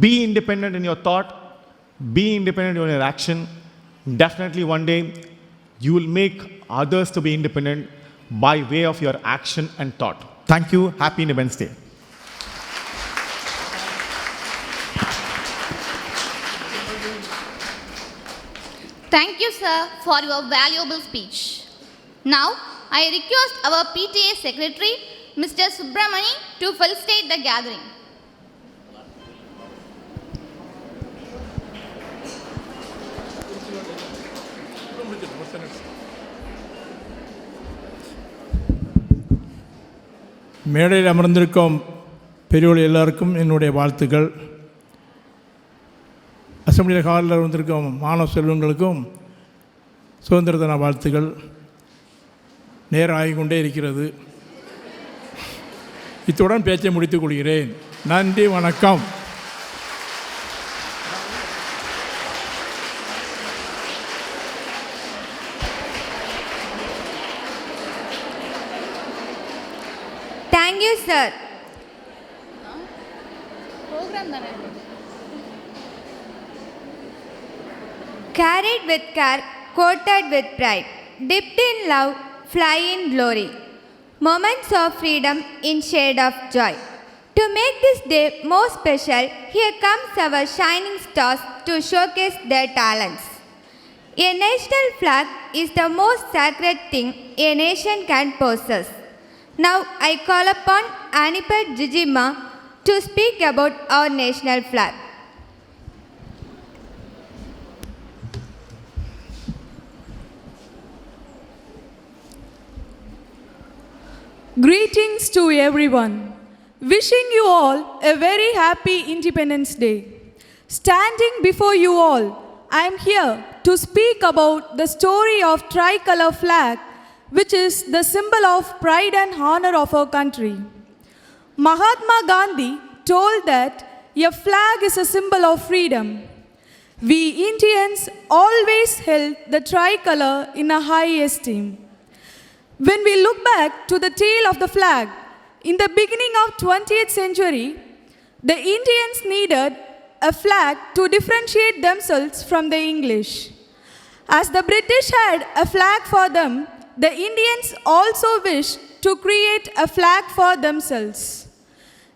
Speaker 9: be independent in your thought, be independent in your action. Definitely one day you will make others to be independent by way of your action and thought. Thank you. Happy Independence Day.
Speaker 1: Thank you, sir, for your valuable speech. Now, I request our PTA Secretary, Mr. Subramani, to felicitate the gathering.
Speaker 10: மேடையில் அமர்ந்திருக்கும் பெரியவர்கள் எல்லாருக்கும் என்னுடைய வாழ்த்துக்கள். அசம்பிளியில் ஹாலில் வந்திருக்கும் மாணவ செல்வங்களுக்கும் சுதந்திர தின வாழ்த்துக்கள். நேரம் ஆகிக்கொண்டே இருக்கிறது. இத்துடன் பேச்சை முடித்துக் கொள்கிறேன். நன்றி, வணக்கம்.
Speaker 2: Thank you, sir. Carried with care, coated with pride, dipped in love, fly in glory. Moments of freedom in shade of joy. To make this day more special, here comes our shining stars to showcase their talents. A national flag is the most sacred thing a nation can possess. Now I call upon Anipet Jijima to speak about our national flag.
Speaker 11: Greetings to everyone. Wishing you all a very happy Independence Day. Standing before you all, I am here to speak about the story of tricolor flag, which is the symbol of pride and honor of our country. Mahatma Gandhi told that a flag is a symbol of freedom. We Indians always held the tricolor in a high esteem. When we look back to the tale of the flag, in the beginning of 20th century, the Indians needed a flag to differentiate themselves from the English. As the British had a flag for them, the Indians also wished to create a flag for themselves.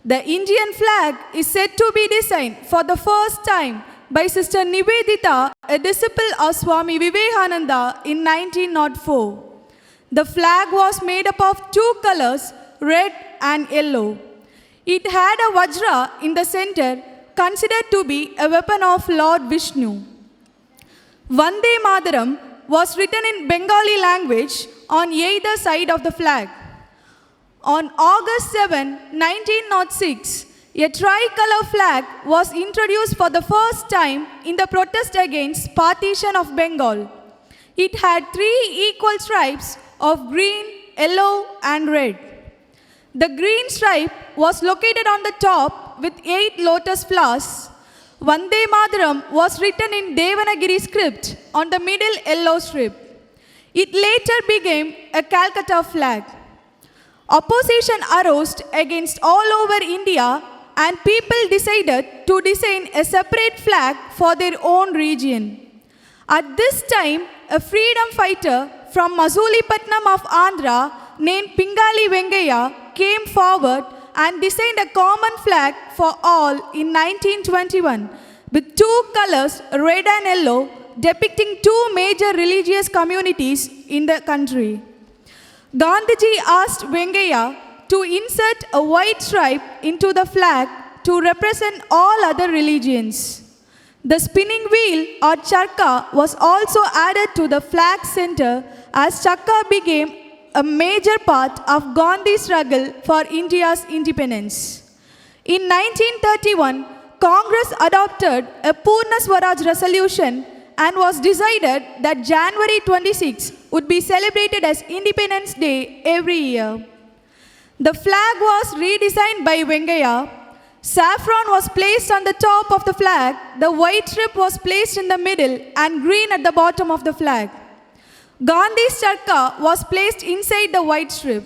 Speaker 11: The Indian flag is said to be designed for the first time by Sister Nivedita, a disciple of Swami Vivekananda, in 1904. The flag was made up of two colors, red and yellow. It had a vajra in the center, considered to be a weapon of Lord Vishnu. Vande Mataram was written in Bengali language on either side of the flag. On August 7, 1906, a tricolor flag was introduced for the first time in the protest against partition of Bengal. It had 3 equal stripes of green, yellow and red. The green stripe was located on the top with 8 lotus flowers. Vande Mataram was written in Devanagari script on the middle yellow strip. It later became a Calcutta flag. Opposition arose against all over India and people decided to design a separate flag for their own region. At this time, a freedom fighter from Mazulipatnam of Andhra named Pingali Vengaya came forward and designed a common flag for all in 1921 with 2 colors, red and yellow, depicting 2 major religious communities in the country. Gandhiji asked Vengaya to insert a white stripe into the flag to represent all other religions. The spinning wheel or charka was also added to the flag center as charka became a major part of Gandhi's struggle for India's independence. In 1931, Congress adopted a Purna Swaraj resolution and was decided that January 26 would be celebrated as Independence Day every year. The flag was redesigned by Vengaya. Saffron was placed on the top of the flag, the white strip was placed in the middle and green at the bottom of the flag. Gandhi's charka was placed inside the white strip.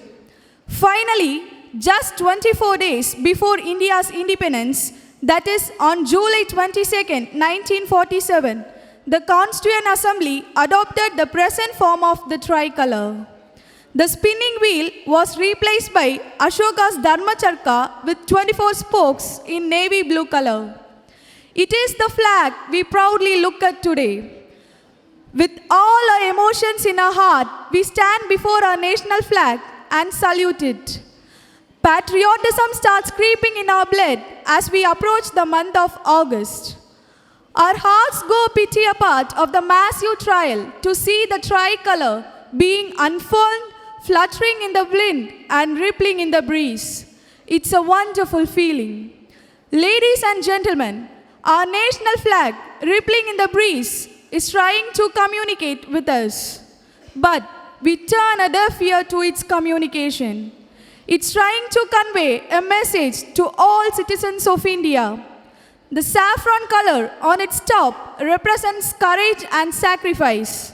Speaker 11: Finally, just 24 days before India's independence, that is on July 22, 1947, the Constituent Assembly adopted the present form of the tricolor. The spinning wheel was replaced by Ashoka's Dharma Charka with 24 spokes in navy blue color. It is the flag we proudly look at today. With all our emotions in our heart, we stand before our national flag and salute it. Patriotism starts creeping in our blood as we approach the month of August. Our hearts go pity apart of the massive trial to see the tricolor being unfurled, fluttering in the wind and rippling in the breeze. It's a wonderful feeling. Ladies and gentlemen, our national flag rippling in the breeze is trying to communicate with us. But we turn a deaf ear to its communication. It's trying to convey a message to all citizens of India. The saffron color on its top represents courage and sacrifice.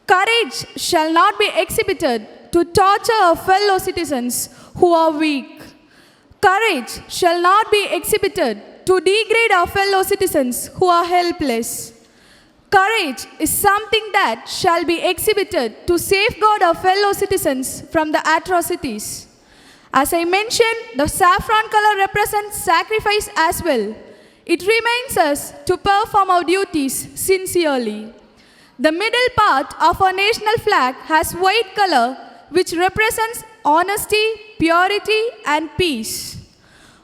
Speaker 11: Courage shall not be exhibited to torture our fellow citizens who are weak. Courage shall not be exhibited to degrade our fellow citizens who are helpless. Courage is something that shall be exhibited to safeguard our fellow citizens from the atrocities. As I mentioned, the saffron color represents sacrifice as well. It reminds us to perform our duties sincerely. The middle part of our national flag has white color, which represents honesty, purity, and peace.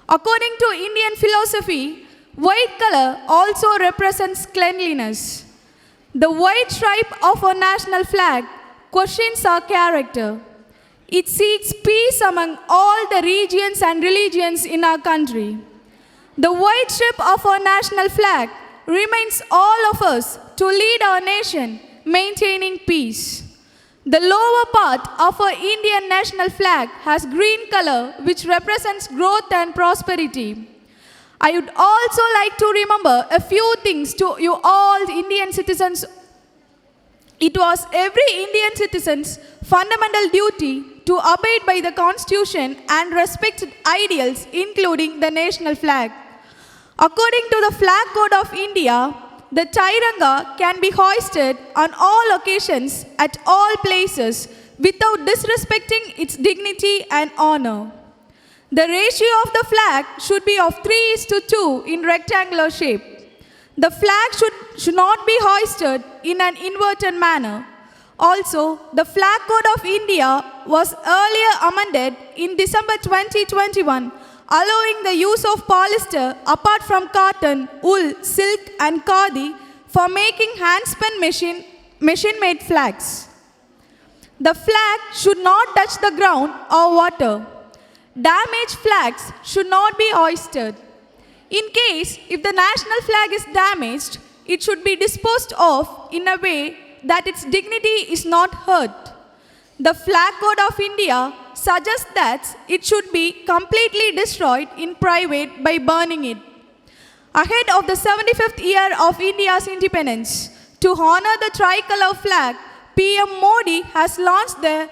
Speaker 11: According to Indian philosophy, white color also represents cleanliness. The white stripe of our national flag questions our character. It seeks peace among all the regions and religions in our country. The white strip of our national flag reminds all of us to lead our nation maintaining peace. The lower part of our Indian national flag has green color, which represents growth and prosperity. I would also like to remember a few things to you all Indian citizens. It was every Indian citizen's fundamental duty to abide by the Constitution and respect ideals, including the national flag. According to the Flag Code of India, the Tiranga can be hoisted on all occasions at all places without disrespecting its dignity and honor. The ratio of the flag should be of 3:2 in rectangular shape. The flag should not be hoisted in an inverted manner. Also, the Flag Code of India was earlier amended in December 2021, allowing the use of polyester apart from cotton, wool, silk and khadi for making hand-spun machine-made flags. The flag should not touch the ground or water. Damaged flags should not be hoisted. In case if the national flag is damaged, it should be disposed of in a way that its dignity is not hurt. The Flag Code of India suggests that it should be completely destroyed in private by burning it. Ahead of the 75th year of India's independence, to honor the tricolor flag, PM Modi has launched the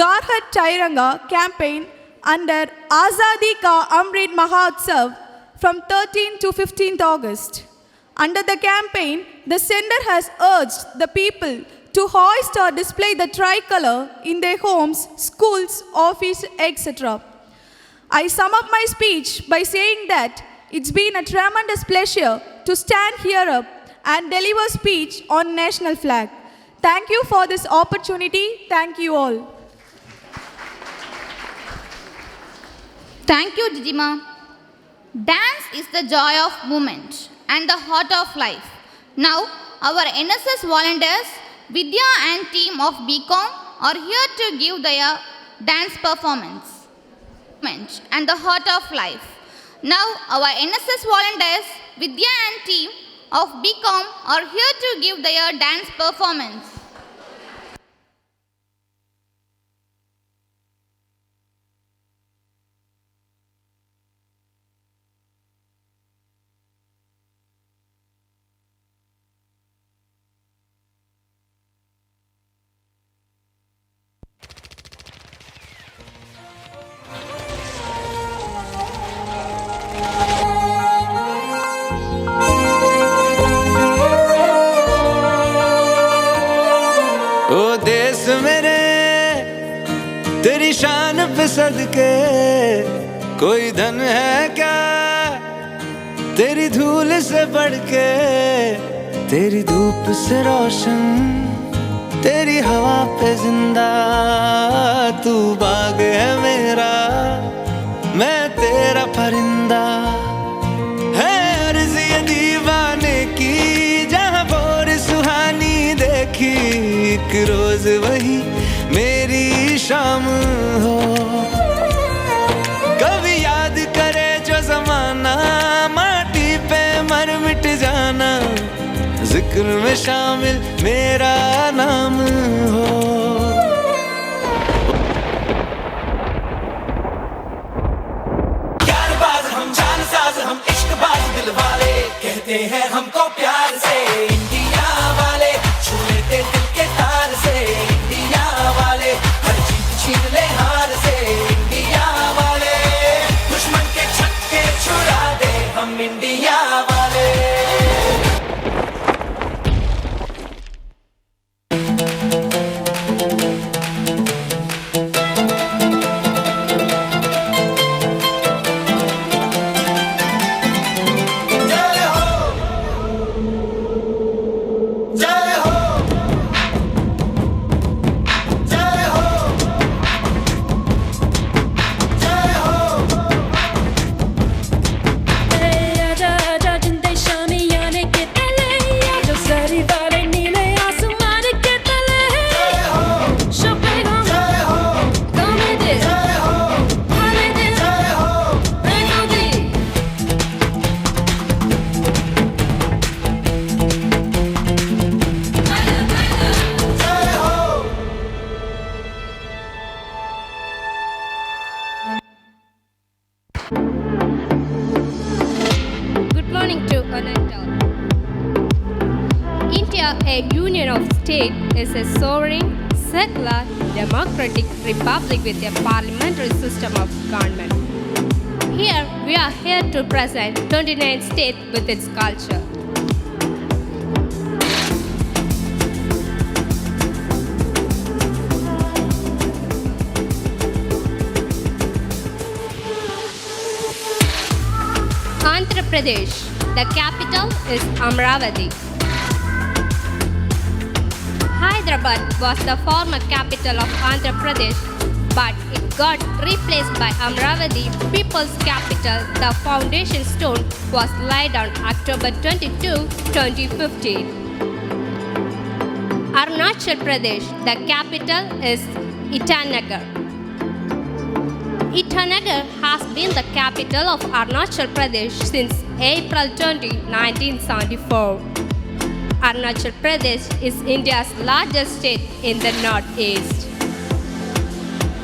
Speaker 11: Ghar Har Tiranga campaign under Azadi Ka Amrit Mahotsav from 13th to 15th August. Under the campaign, the sender has urged the people to hoist or display the tricolor in their homes, schools, office, etc. I sum up my speech by saying that it's been a tremendous pleasure to stand here up and deliver speech on national flag. Thank you for this opportunity. Thank you all.
Speaker 1: Thank you, Jijima. Dance is the joy of movement and the heart of life. Now, our NSS volunteers, Vidya and team of BCom are here to give their dance performance and the heart of life. Now, our NSS volunteers, Vidya and team of BCom are here to give their dance performance.
Speaker 12: ओ देश मेरे तेरी शान पे सदके कोई धन है क्या तेरी धूल से बढ़ के तेरी धूप से रोशन तेरी हवा पे जिंदा तू बाग है मेरा मैं तेरा परिंदा है अर्ज़ ये दीवाने की जहाँ भोर सुहानी देखी एक रोज वही मेरी शाम हो कभी याद करे जो जमाना माटी पे मर मिट जाना जिक्र में शामिल मेरा नाम हो हम इश्कबाज दिल वाले कहते हैं हमको प्यार से इंडिया वाले छू लेते दिल के तार से इंडिया वाले हर जीत छीन ले हार से इंडिया वाले दुश्मन के छक्के छुड़ा दे हम इंडिया वाले
Speaker 13: A union of states is a sovereign, secular, democratic republic with a parliamentary system of government. Here, we are here to present 29 states with its culture. Andhra Pradesh, the capital is Amravati. Hyderabad was the former capital of Andhra Pradesh, but it got replaced by Amravati, people's capital. The foundation stone was laid on October 22, 2015. Arunachal Pradesh, the capital is Itanagar. Itanagar has been the capital of Arunachal Pradesh since April 20, 1974. Arunachal Pradesh is India's largest state in the northeast.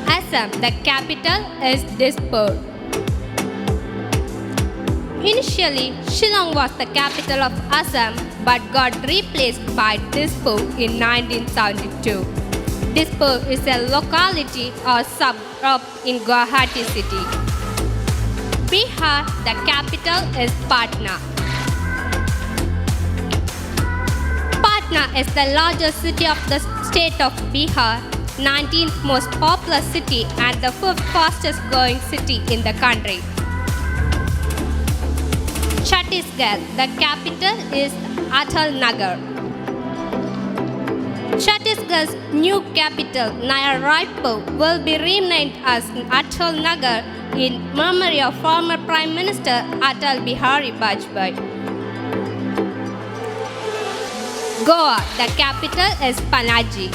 Speaker 13: Assam, the capital is Dispur. Initially, Shillong was the capital of Assam but got replaced by Dispur in 1972. Dispur is a locality or suburb in Guwahati city. Bihar, the capital is Patna. Patna is the largest city of the state of Bihar, 19th most populous city and the 5th fastest growing city in the country. Chhattisgarh, the capital is Nagar. Chhattisgarh's new capital, Naya Raipur, will be renamed as Atal Nagar in memory of former Prime Minister Atal Bihari Vajpayee. Goa, the capital is Panaji.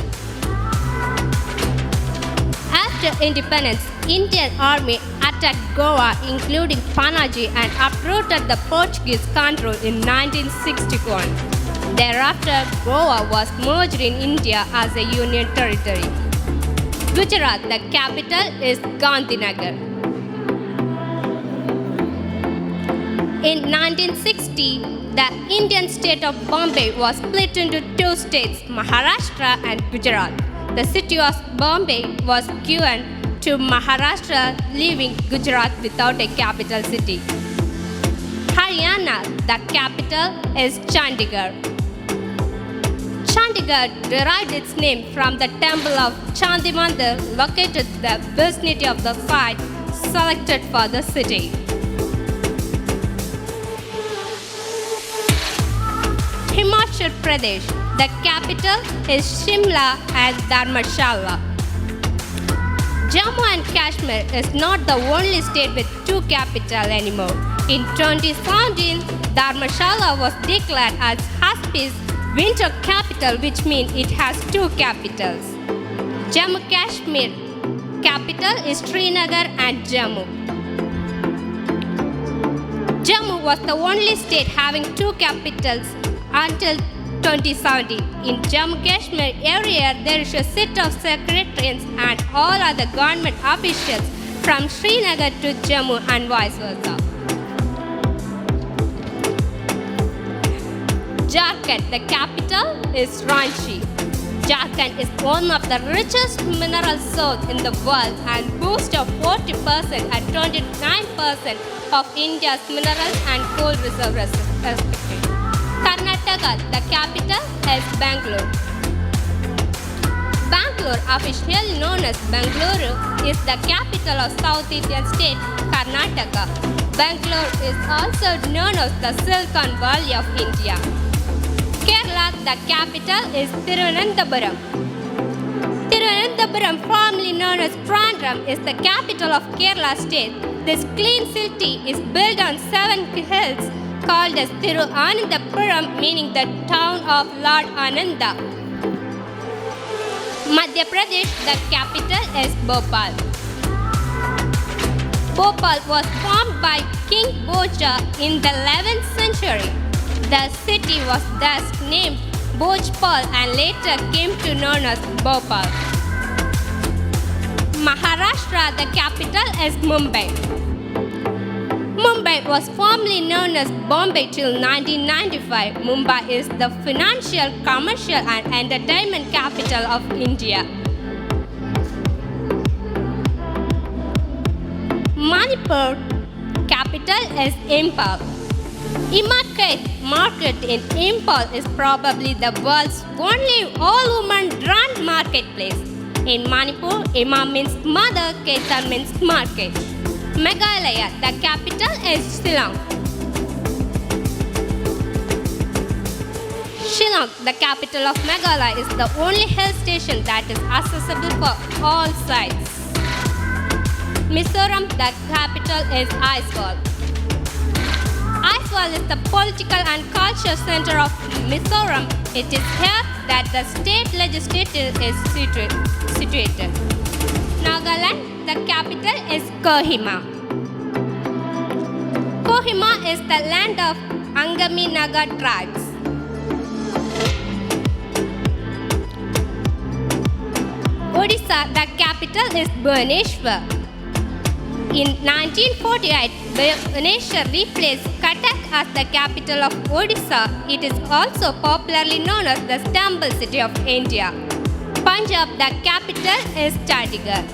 Speaker 13: After independence, Indian army attacked Goa, including Panaji, and uprooted the Portuguese control in 1961. Thereafter, Goa was merged in India as a union territory. Gujarat, the capital is Gandhinagar. In 1960, the Indian state of Bombay was split into two states, Maharashtra and Gujarat. The city of Bombay was given to Maharashtra, leaving Gujarat without a capital city. Haryana, the capital is Chandigarh. Chandigarh derived its name from the temple of Chandi Mandir located in the vicinity of the site selected for the city. Himachal Pradesh, the capital is Shimla and Dharmshala. Jammu and Kashmir is not the only state with two capitals anymore. In 2017, Dharmshala was declared as Haspi's winter capital, which means it has two capitals. Jammu Kashmir capital is Srinagar and Jammu. Jammu was the only state having two capitals until 2017. In Jammu Kashmir area, there is a set of secretariats and all other government officials from Srinagar to Jammu and vice versa. Jharkhand, the capital is Ranchi. Jharkhand is one of the richest mineral sources in the world and boasts of 40% and 29% of India's mineral and coal reserves respectively. Karnataka, the capital is Bangalore. Bangalore, officially known as Bengaluru, is the capital of South Indian state, Karnataka. Bangalore is also known as the Silicon Valley of India. Kerala, the capital is Thiruvananthapuram. Thiruvananthapuram, formerly known as Trivandrum, is the capital of Kerala state. This clean city is built on 7 hills called as Thiruvananthapuram, meaning the town of Lord Ananda. Madhya Pradesh, the capital is Bhopal. Bhopal was formed by King Bhoja in the 11th century. The city was thus named Bhojpal and later came to known as Bhopal. Maharashtra, the capital is Mumbai. Mumbai was formerly known as Bombay till 1995. Mumbai is the financial, commercial and entertainment capital of India. Manipur, capital is Impal. Immaculate Market in Impal is probably the world's only all-woman grand marketplace. In Manipur, Ima means mother, Ketan means market. Meghalaya, the capital is Shillong. Shillong, the capital of Meghalaya, is the only hill station that is accessible for all sites. Mizoram, the capital is Aizawl. Aizawl is the political and cultural center of Mizoram. It is here that the state legislature is situated. Nagaland, the capital is Kohima. Kohima is the land of Angami Naga tribes. Odisha, the capital is Bhubaneswar. In 1948, Bhubaneswar replaced Cuttack as the capital of Odisha. It is also popularly known as the Stumble City of India. Punjab, the capital is Chandigarh.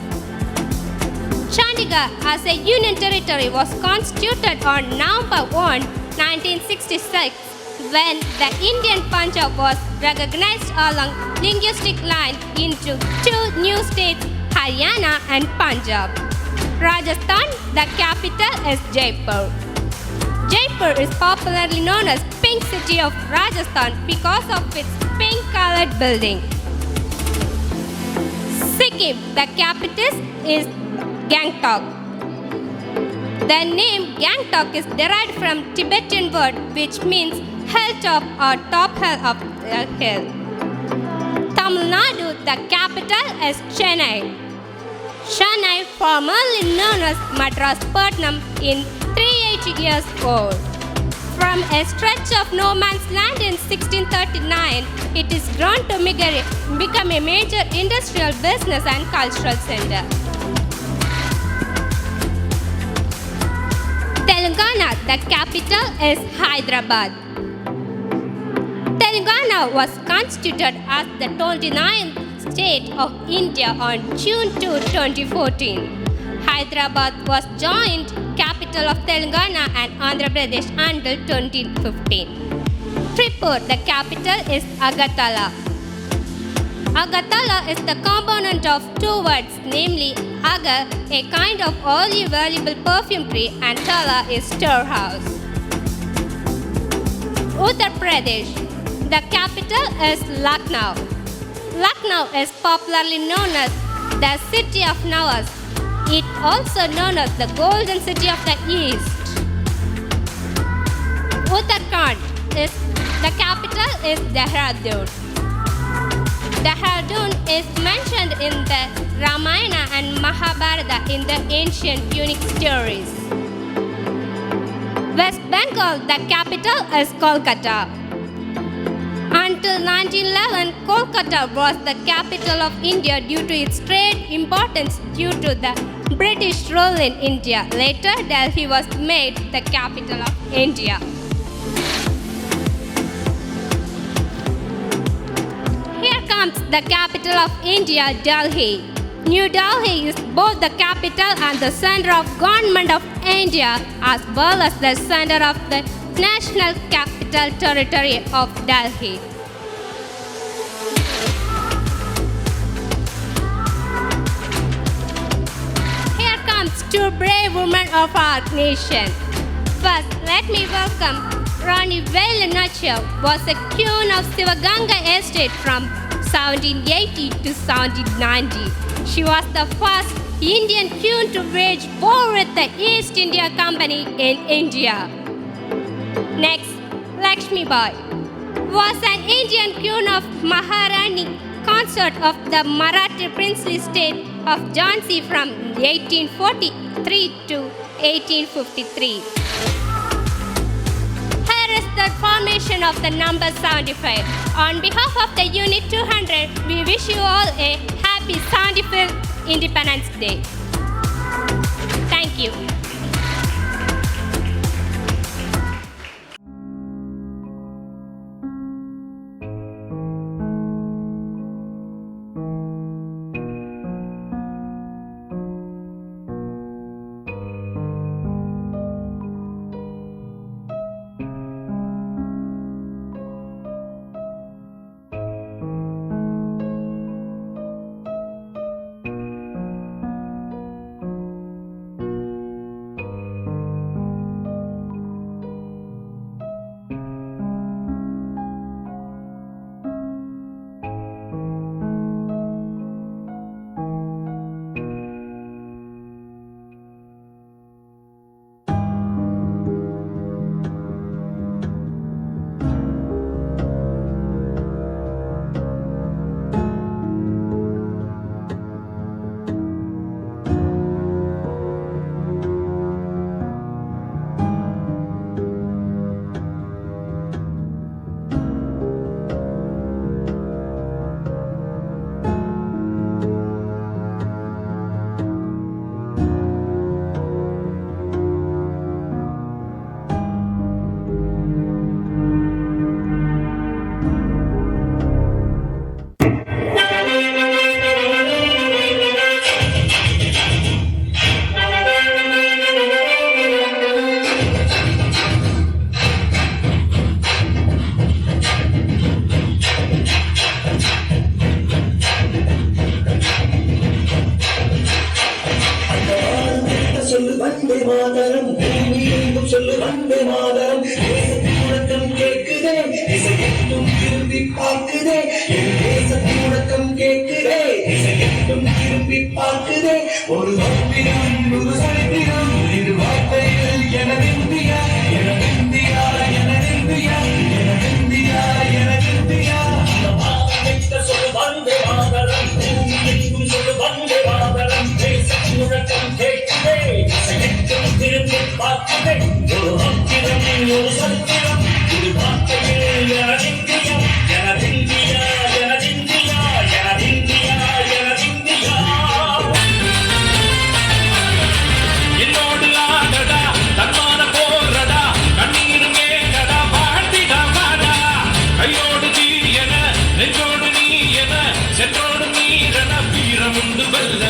Speaker 13: Chandigarh as a union territory was constituted on November 1, 1966, when the Indian Punjab was recognized along linguistic lines into two new states, Haryana and Punjab. Rajasthan, the capital is Jaipur. Jaipur is popularly known as Pink City of Rajasthan because of its pink-colored building. Sikkim, the capital is Gangtok. The name Gangtok is derived from Tibetan word which means hilltop or top hill of the hill. Tamil Nadu, the capital is Chennai. Chennai, formerly known as Madras Patnam, in 380 years old. From a stretch of no man's land in 1639, it is grown to become a major industrial, business and cultural center. Telangana, the capital is Hyderabad. Telangana was constituted as the 29th state of India on June 2, 2014. Hyderabad was joint capital of Telangana and Andhra Pradesh until 2015. Tripur, the capital is Agartala. Agartala is the component of two words, namely agar, a kind of oily valuable perfume tree, and tala is storehouse. Uttar Pradesh, the capital is Lucknow. Lucknow is popularly known as the city of Nawaz. It also known as the Golden City of the East. Uttarakhand, the capital is Dehradun. Dehradun is mentioned in the Ramayana and Mahabharata in the ancient Punic stories. West Bengal, the capital is Kolkata. Until 1911, Kolkata was the capital of India due to its trade importance due to the British rule in India. Later, Delhi was made the capital of India. Here comes the capital of India, Delhi. New Delhi is both the capital and the center of government of India, as well as the center of the National Capital Territory of Delhi. Here comes two brave women of our nation. First, let me welcome Rani Velanachiya, was a queen of Sivaganga estate from 1780 to 1790. She was the first Indian queen to wage war with the East India Company in India. Next, Lakshmi Bai was an Indian queen of Maharani, consort of the Marathi princely state of Jhansi from 1843 to 1853. Here is the formation of the number 75. On behalf of the Unit 200, we wish you all a happy 75th Independence Day. Thank you.
Speaker 12: கேட்குதே இசையெட்டும் திரும்பி பார்க்குதே ஒரு மந்திரம் ஒரு சரித்திரம் இது வார்த்தையில் எனதிந்தியா எனதிந்தியா எனதிந்தியா எனதிந்தியா எனதிந்தியா சொல்லு வந்தே மாதரம் எங்கும் சொல்லு வந்தே மாதரம் தேச முழக்கம் கேட்குதே இசையெட்டும் திரும்பி பார்க்குதே ஒரு மந்திரம் ஒரு சரித்திரம் இது வார்த்தையில் எனதிந்தியா எனதிந்தியா எனதிந்தியா எனதிந்தியா எனதிந்தியா என்னோடு ஆடடா தன்மான போறடா கண்ணீர் மேடடா வாழ்த்திடா வாடா கையோடு தீ என நெஞ்சோடு நீ என சென்றோடு நீரென வீரமுண்டு வெல்ல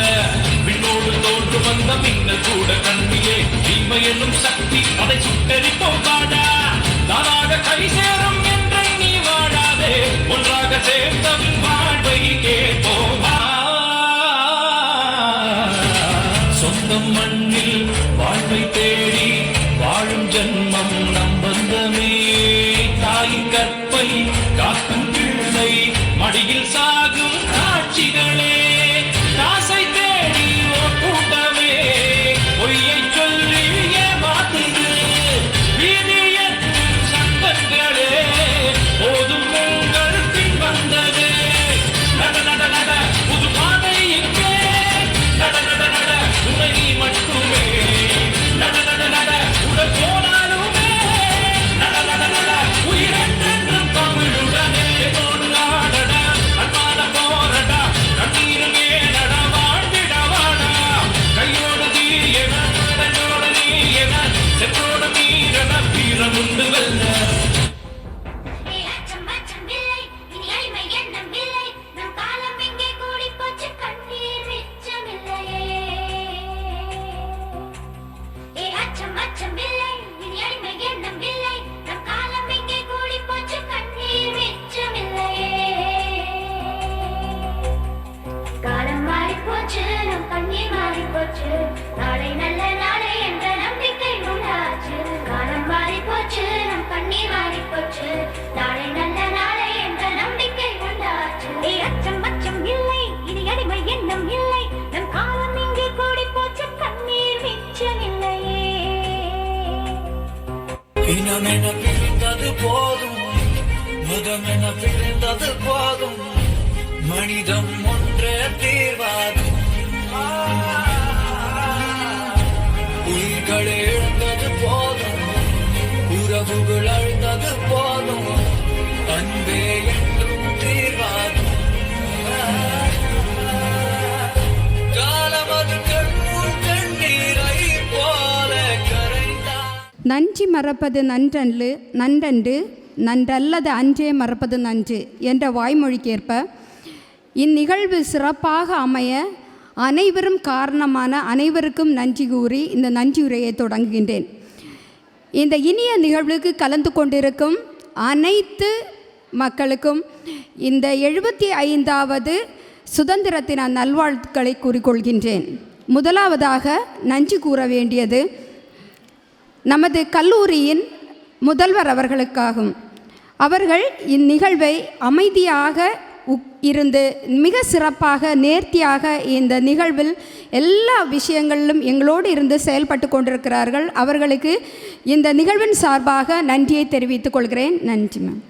Speaker 12: விண்ணோடு தோன்று வந்த மின்னல் கூட கண்ணிலே தீமை என்னும் சக்தி அதை சுட்டெரிப்போம் வாடா தானாக கை சேரும் என்று நீ வாடாதே ஒன்றாக சேர்ந்தவின் வாழ்வை கேட்போமா சொந்தம் மண்ணில் வாழ்வை தேடி வாழும் ஜன்மம் நம் பந்தமே தாயின் கற்பை காக்கும் பிள்ளை மடியில் சாகும் காட்சிகளே காசை தேடி ஓர் கூட்டமே பொய்யை சொல்லி ஏமாத்துது வீதியின் சட்டங்களே போதும் உங்கள் பின் வந்தது நட நட நட புது பாதை இங்கே நட நட நட துணை மட்டுமே நட நட நட உடல் போனாலுமே நட நட நட உயிரென்றென்றும் தமிழுடனே தோடு ஆடடா அன்பான போரடா கண்ணீர் மேடடா வாழ்ந்திட வாடா கையோடு தீ என நெஞ்சோடு நீ என சென்றோடு நீரென வீரமுண்டு வெல்ல
Speaker 3: நாளை நல்ல நாளை என்ற நம்பிக்கை உண்டாச்சு காலம் மாறி போச்சு நம் கண்ணீர் மாறி போச்சு நாளை நல்ல நாளை என்ற நம்பிக்கை உண்டாச்சு அச்சம் அச்சம் இல்லை இனி அடிமை எண்ணம் இல்லை நம் காலம் இங்கே கூடி போச்சு கண்ணீர் மிச்சம் இல்லையே
Speaker 12: இனமென பிரிந்தது போதும் முகமென பிரிந்தது போதும் மனிதம் ஒன்றே தீர்வாகும் உயிர்கள் இழந்தது போதும் உறவுகள் அழுந்தது போதும் அன்பே என்றும் தீர்வாகும் காலமது கண்முன் கண்ணீரை போல கரைந்தார்
Speaker 14: நன்றி மறப்பது நன்றன்று நன்றல்லது அன்றே மறப்பது நன்று என்ற வாய்மொழிக்கேற்ப இந்நிகழ்வு சிறப்பாக அமைய அனைவரும் காரணமான அனைவருக்கும் நன்றி கூறி இந்த நன்றியுரையை தொடங்குகின்றேன். இந்த இனிய நிகழ்வுக்கு கலந்து கொண்டிருக்கும் அனைத்து மக்களுக்கும் இந்த 75வது சுதந்திர தின நல்வாழ்த்துக்களை கூறிக்கொள்கின்றேன். முதலாவதாக நன்றி கூற வேண்டியது நமது கல்லூரியின் முதல்வர் அவர்களுக்காகும். அவர்கள் இந்நிகழ்வை அமைதியாக இருந்து மிக சிறப்பாக நேர்த்தியாக இந்த நிகழ்வில் எல்லா விஷயங்களிலும் எங்களோடு இருந்து செயல்பட்டு கொண்டிருக்கிறார்கள். அவர்களுக்கு இந்த நிகழ்வின் சார்பாக நன்றியை தெரிவித்துக் கொள்கிறேன். நன்றி மேம்.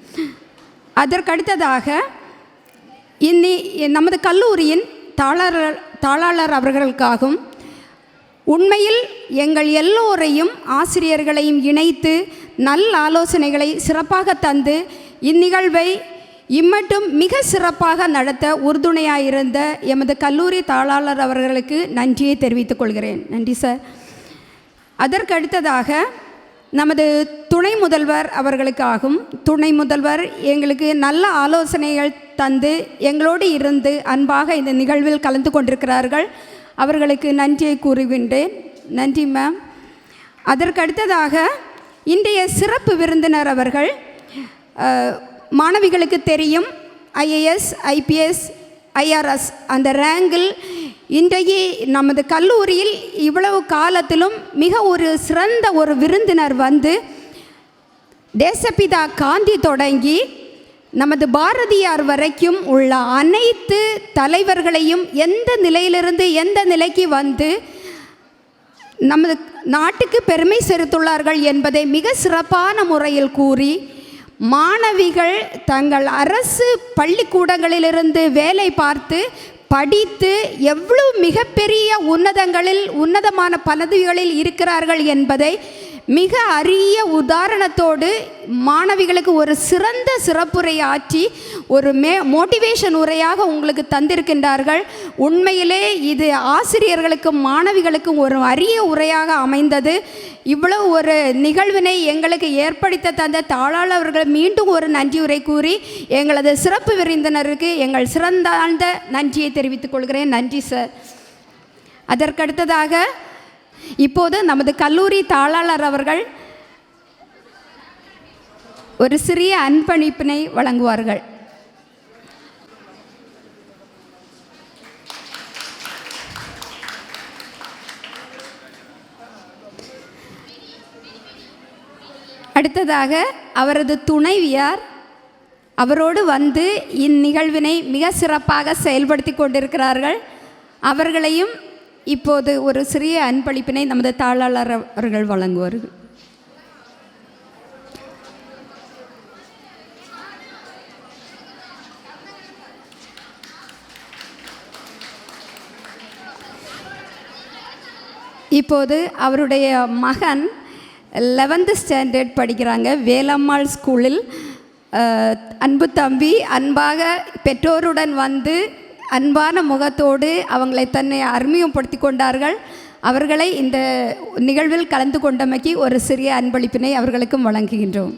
Speaker 14: அதற்கடுத்ததாக நமது கல்லூரியின் தாளாளர் அவர்களுக்காகவும் உண்மையில் எங்கள் எல்லோரையும் ஆசிரியர்களையும் இணைத்து நல்ல ஆலோசனைகளை சிறப்பாக தந்து இந்நிகழ்வை இம்மட்டும் மிக சிறப்பாக நடத்த உறுதுணையாயிருந்த எமது கல்லூரி தாளாளர் அவர்களுக்கு நன்றியை தெரிவித்துக் கொள்கிறேன். நன்றி சார். அதற்கடுத்ததாக நமது துணை முதல்வர் அவர்களுக்காகும். துணை முதல்வர் எங்களுக்கு நல்ல ஆலோசனைகள் தந்து எங்களோடு இருந்து அன்பாக இந்த நிகழ்வில் கலந்து கொண்டிருக்கிறார்கள். அவர்களுக்கு நன்றியை கூறுகின்றேன். நன்றி மேம். அதற்கடுத்ததாக இன்றைய சிறப்பு விருந்தினர் அவர்கள் மாணவிகளுக்கு தெரியும் ஐஏஎஸ், ஐபிஎஸ், ஐஆர்எஸ் அந்த ரேங்கில் இன்றைக்கு நமது கல்லூரியில் இவ்வளவு காலத்திலும் மிக ஒரு சிறந்த ஒரு விருந்தினர் வந்து தேசப்பிதா காந்தி தொடங்கி நமது பாரதியார் வரைக்கும் உள்ள அனைத்து தலைவர்களையும் எந்த நிலையிலிருந்து எந்த நிலைக்கு வந்து நமது நாட்டுக்கு பெருமை சேர்த்துள்ளார்கள் என்பதை மிக சிறப்பான முறையில் கூறி, மாணவிகள் தங்கள் அரசு பள்ளிக்கூடங்களிலிருந்து வேலை பார்த்து படித்து எவ்வளவு மிகப்பெரிய உன்னதமான பதவிகளில் இருக்கிறார்கள் என்பதை மிக அரிய உதாரணத்தோடு மாணவிகளுக்கு ஒரு சிறந்த சிறப்புரை ஆற்றி ஒரு மோட்டிவேஷன் உரையாக உங்களுக்கு தந்திருக்கின்றார்கள். உண்மையிலே இது ஆசிரியர்களுக்கும் மாணவிகளுக்கும் ஒரு அரிய உரையாக அமைந்தது. இவ்வளவு ஒரு நிகழ்வினை எங்களுக்கு ஏற்படுத்த தந்த தாளாளர்கள் மீண்டும் ஒரு நன்றி உரை கூறி எங்களது சிறப்பு விருந்தினருக்கு எங்கள் சிறந்தாழ்ந்த நன்றியை தெரிவித்துக் கொள்கிறேன். நன்றி சார். அதற்கடுத்ததாக இப்போது நமது கல்லூரி தாளாளர் அவர்கள் ஒரு சிறிய அன்பளிப்பினை வழங்குவார்கள். அடுத்ததாக அவரது துணைவியார் அவரோடு வந்து இந்நிகழ்வினை மிக சிறப்பாக செயல்படுத்தி கொண்டிருக்கிறார்கள். அவர்களையும் இப்போது ஒரு சிறிய அன்பளிப்பினை நமது தாளாளர் அவர்கள் வழங்குவார்கள். இப்போது அவருடைய மகன் 11th ஸ்டாண்டர்ட் படிக்கிறாங்க, வேலம்மாள் ஸ்கூலில். அன்பு தம்பி அன்பாக பெற்றோருடன் வந்து அன்பான முகத்தோடு அவங்களை தன்னை அறிமுகப்படுத்தி கொண்டார்கள். அவர்களை இந்த நிகழ்வில் கலந்து கொண்டமைக்கு ஒரு சிறிய அன்பளிப்பினை அவர்களுக்கும் வழங்குகின்றோம்.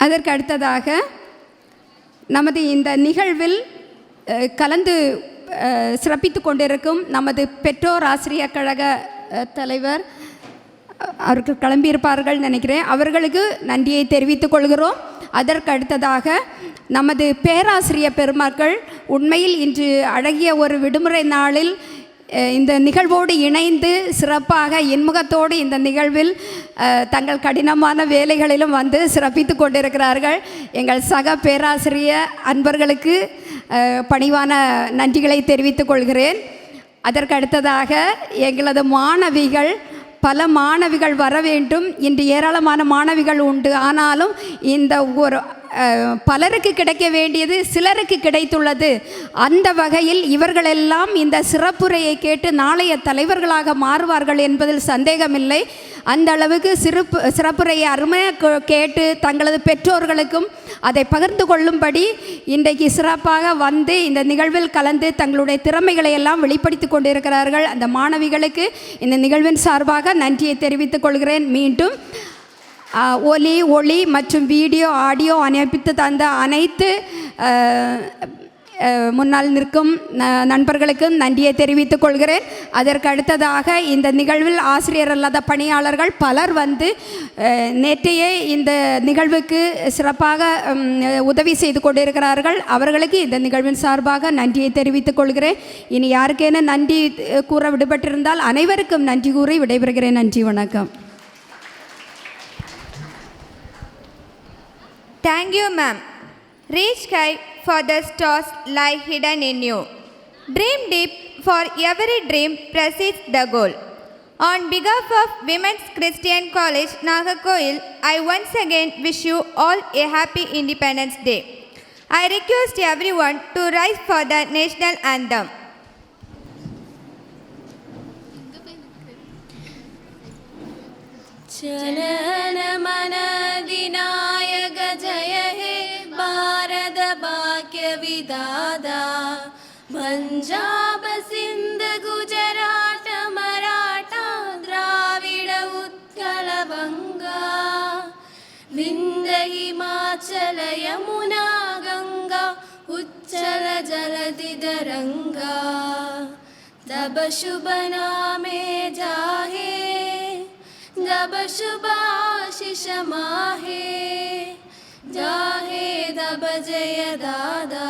Speaker 14: அதற்கு அடுத்ததாக நமது இந்த நிகழ்வில் கலந்து சிறப்பித்து கொண்டிருக்கும் நமது பெற்றோர் ஆசிரியர் கழக தலைவர் அவர்கள் கிளம்பியிருப்பார்கள் நினைக்கிறேன். அவர்களுக்கு நன்றியை தெரிவித்துக் கொள்கிறோம். அதற்கு அடுத்ததாக நமது பேராசிரியர் பெருமக்கள் உண்மையில் இன்று அழகிய ஒரு விடுமுறை நாளில் இந்த நிகழ்வோடு இணைந்து சிறப்பாக இன்முகத்தோடு இந்த நிகழ்வில் தங்கள் கடினமான வேலைகளிலும் வந்து சிறப்பித்து கொண்டிருக்கிறார்கள். எங்கள் சக பேராசிரியர் அன்பர்களுக்கு பணிவான நன்றிகளை தெரிவித்துக் கொள்கிறேன். அதற்கு அடுத்ததாக எங்களது மாணவிகள், பல மாணவிகள் வர வேண்டும். இன்று ஏராளமான மாணவிகள் உண்டு. ஆனாலும் இந்த ஒரு பலருக்கு கிடைக்க வேண்டியது சிலருக்கு கிடைத்துள்ளது. அந்த வகையில் இவர்களெல்லாம் இந்த சிறப்புரையை கேட்டு நாளைய தலைவர்களாக மாறுவார்கள் என்பதில் சந்தேகமில்லை. அந்த அளவுக்கு சிறப்புரையை அருமையாக கேட்டு தங்களது பெற்றோர்களுக்கும் அதை பகிர்ந்து கொள்ளும்படி இன்றைக்கு சிறப்பாக வந்து இந்த நிகழ்வில் கலந்து தங்களுடைய திறமைகளை எல்லாம் வெளிப்படுத்தி கொண்டிருக்கிறார்கள். அந்த மாணவிகளுக்கு இந்த நிகழ்வின் சார்பாக நன்றியை தெரிவித்துக் கொள்கிறேன். மீண்டும் ஒளி மற்றும் வீடியோ ஆடியோ அமைப்பித்து தந்த அனைத்து முன்னால் நிற்கும் நண்பர்களுக்கும் நன்றியை தெரிவித்துக் கொள்கிறேன். அதற்கு அடுத்ததாக இந்த நிகழ்வில் ஆசிரியர் அல்லாத பணியாளர்கள் பலர் வந்து நேற்றையே இந்த நிகழ்வுக்கு சிறப்பாக உதவி செய்து கொண்டிருக்கிறார்கள். அவர்களுக்கு இந்த நிகழ்வின் சார்பாக நன்றியை தெரிவித்துக் கொள்கிறேன். இனி யாருக்கேனும் நன்றி கூற விடுபட்டிருந்தால் அனைவருக்கும் நன்றி கூறி விடைபெறுகிறேன். நன்றி, வணக்கம்.
Speaker 2: Thank you, ma'am. Reach high, for the stars lie hidden in you. Dream deep, for every dream precedes the goal. On behalf of Women's Christian College, Nagercoil, I once again wish you all a happy Independence Day. I request everyone to rise for the national anthem.
Speaker 3: जनन मन दिनायक जय हे भारत भाग्य विधाता पंजाब सिंध गुजरात मराठा द्राविड उत्कल बंगा विंध्य हिमाचल यमुना गंगा उच्चल जलधि तरंगा तब शुभ नामे जाहे जब शुभ आशीष माहे जाहे तब जय दादा।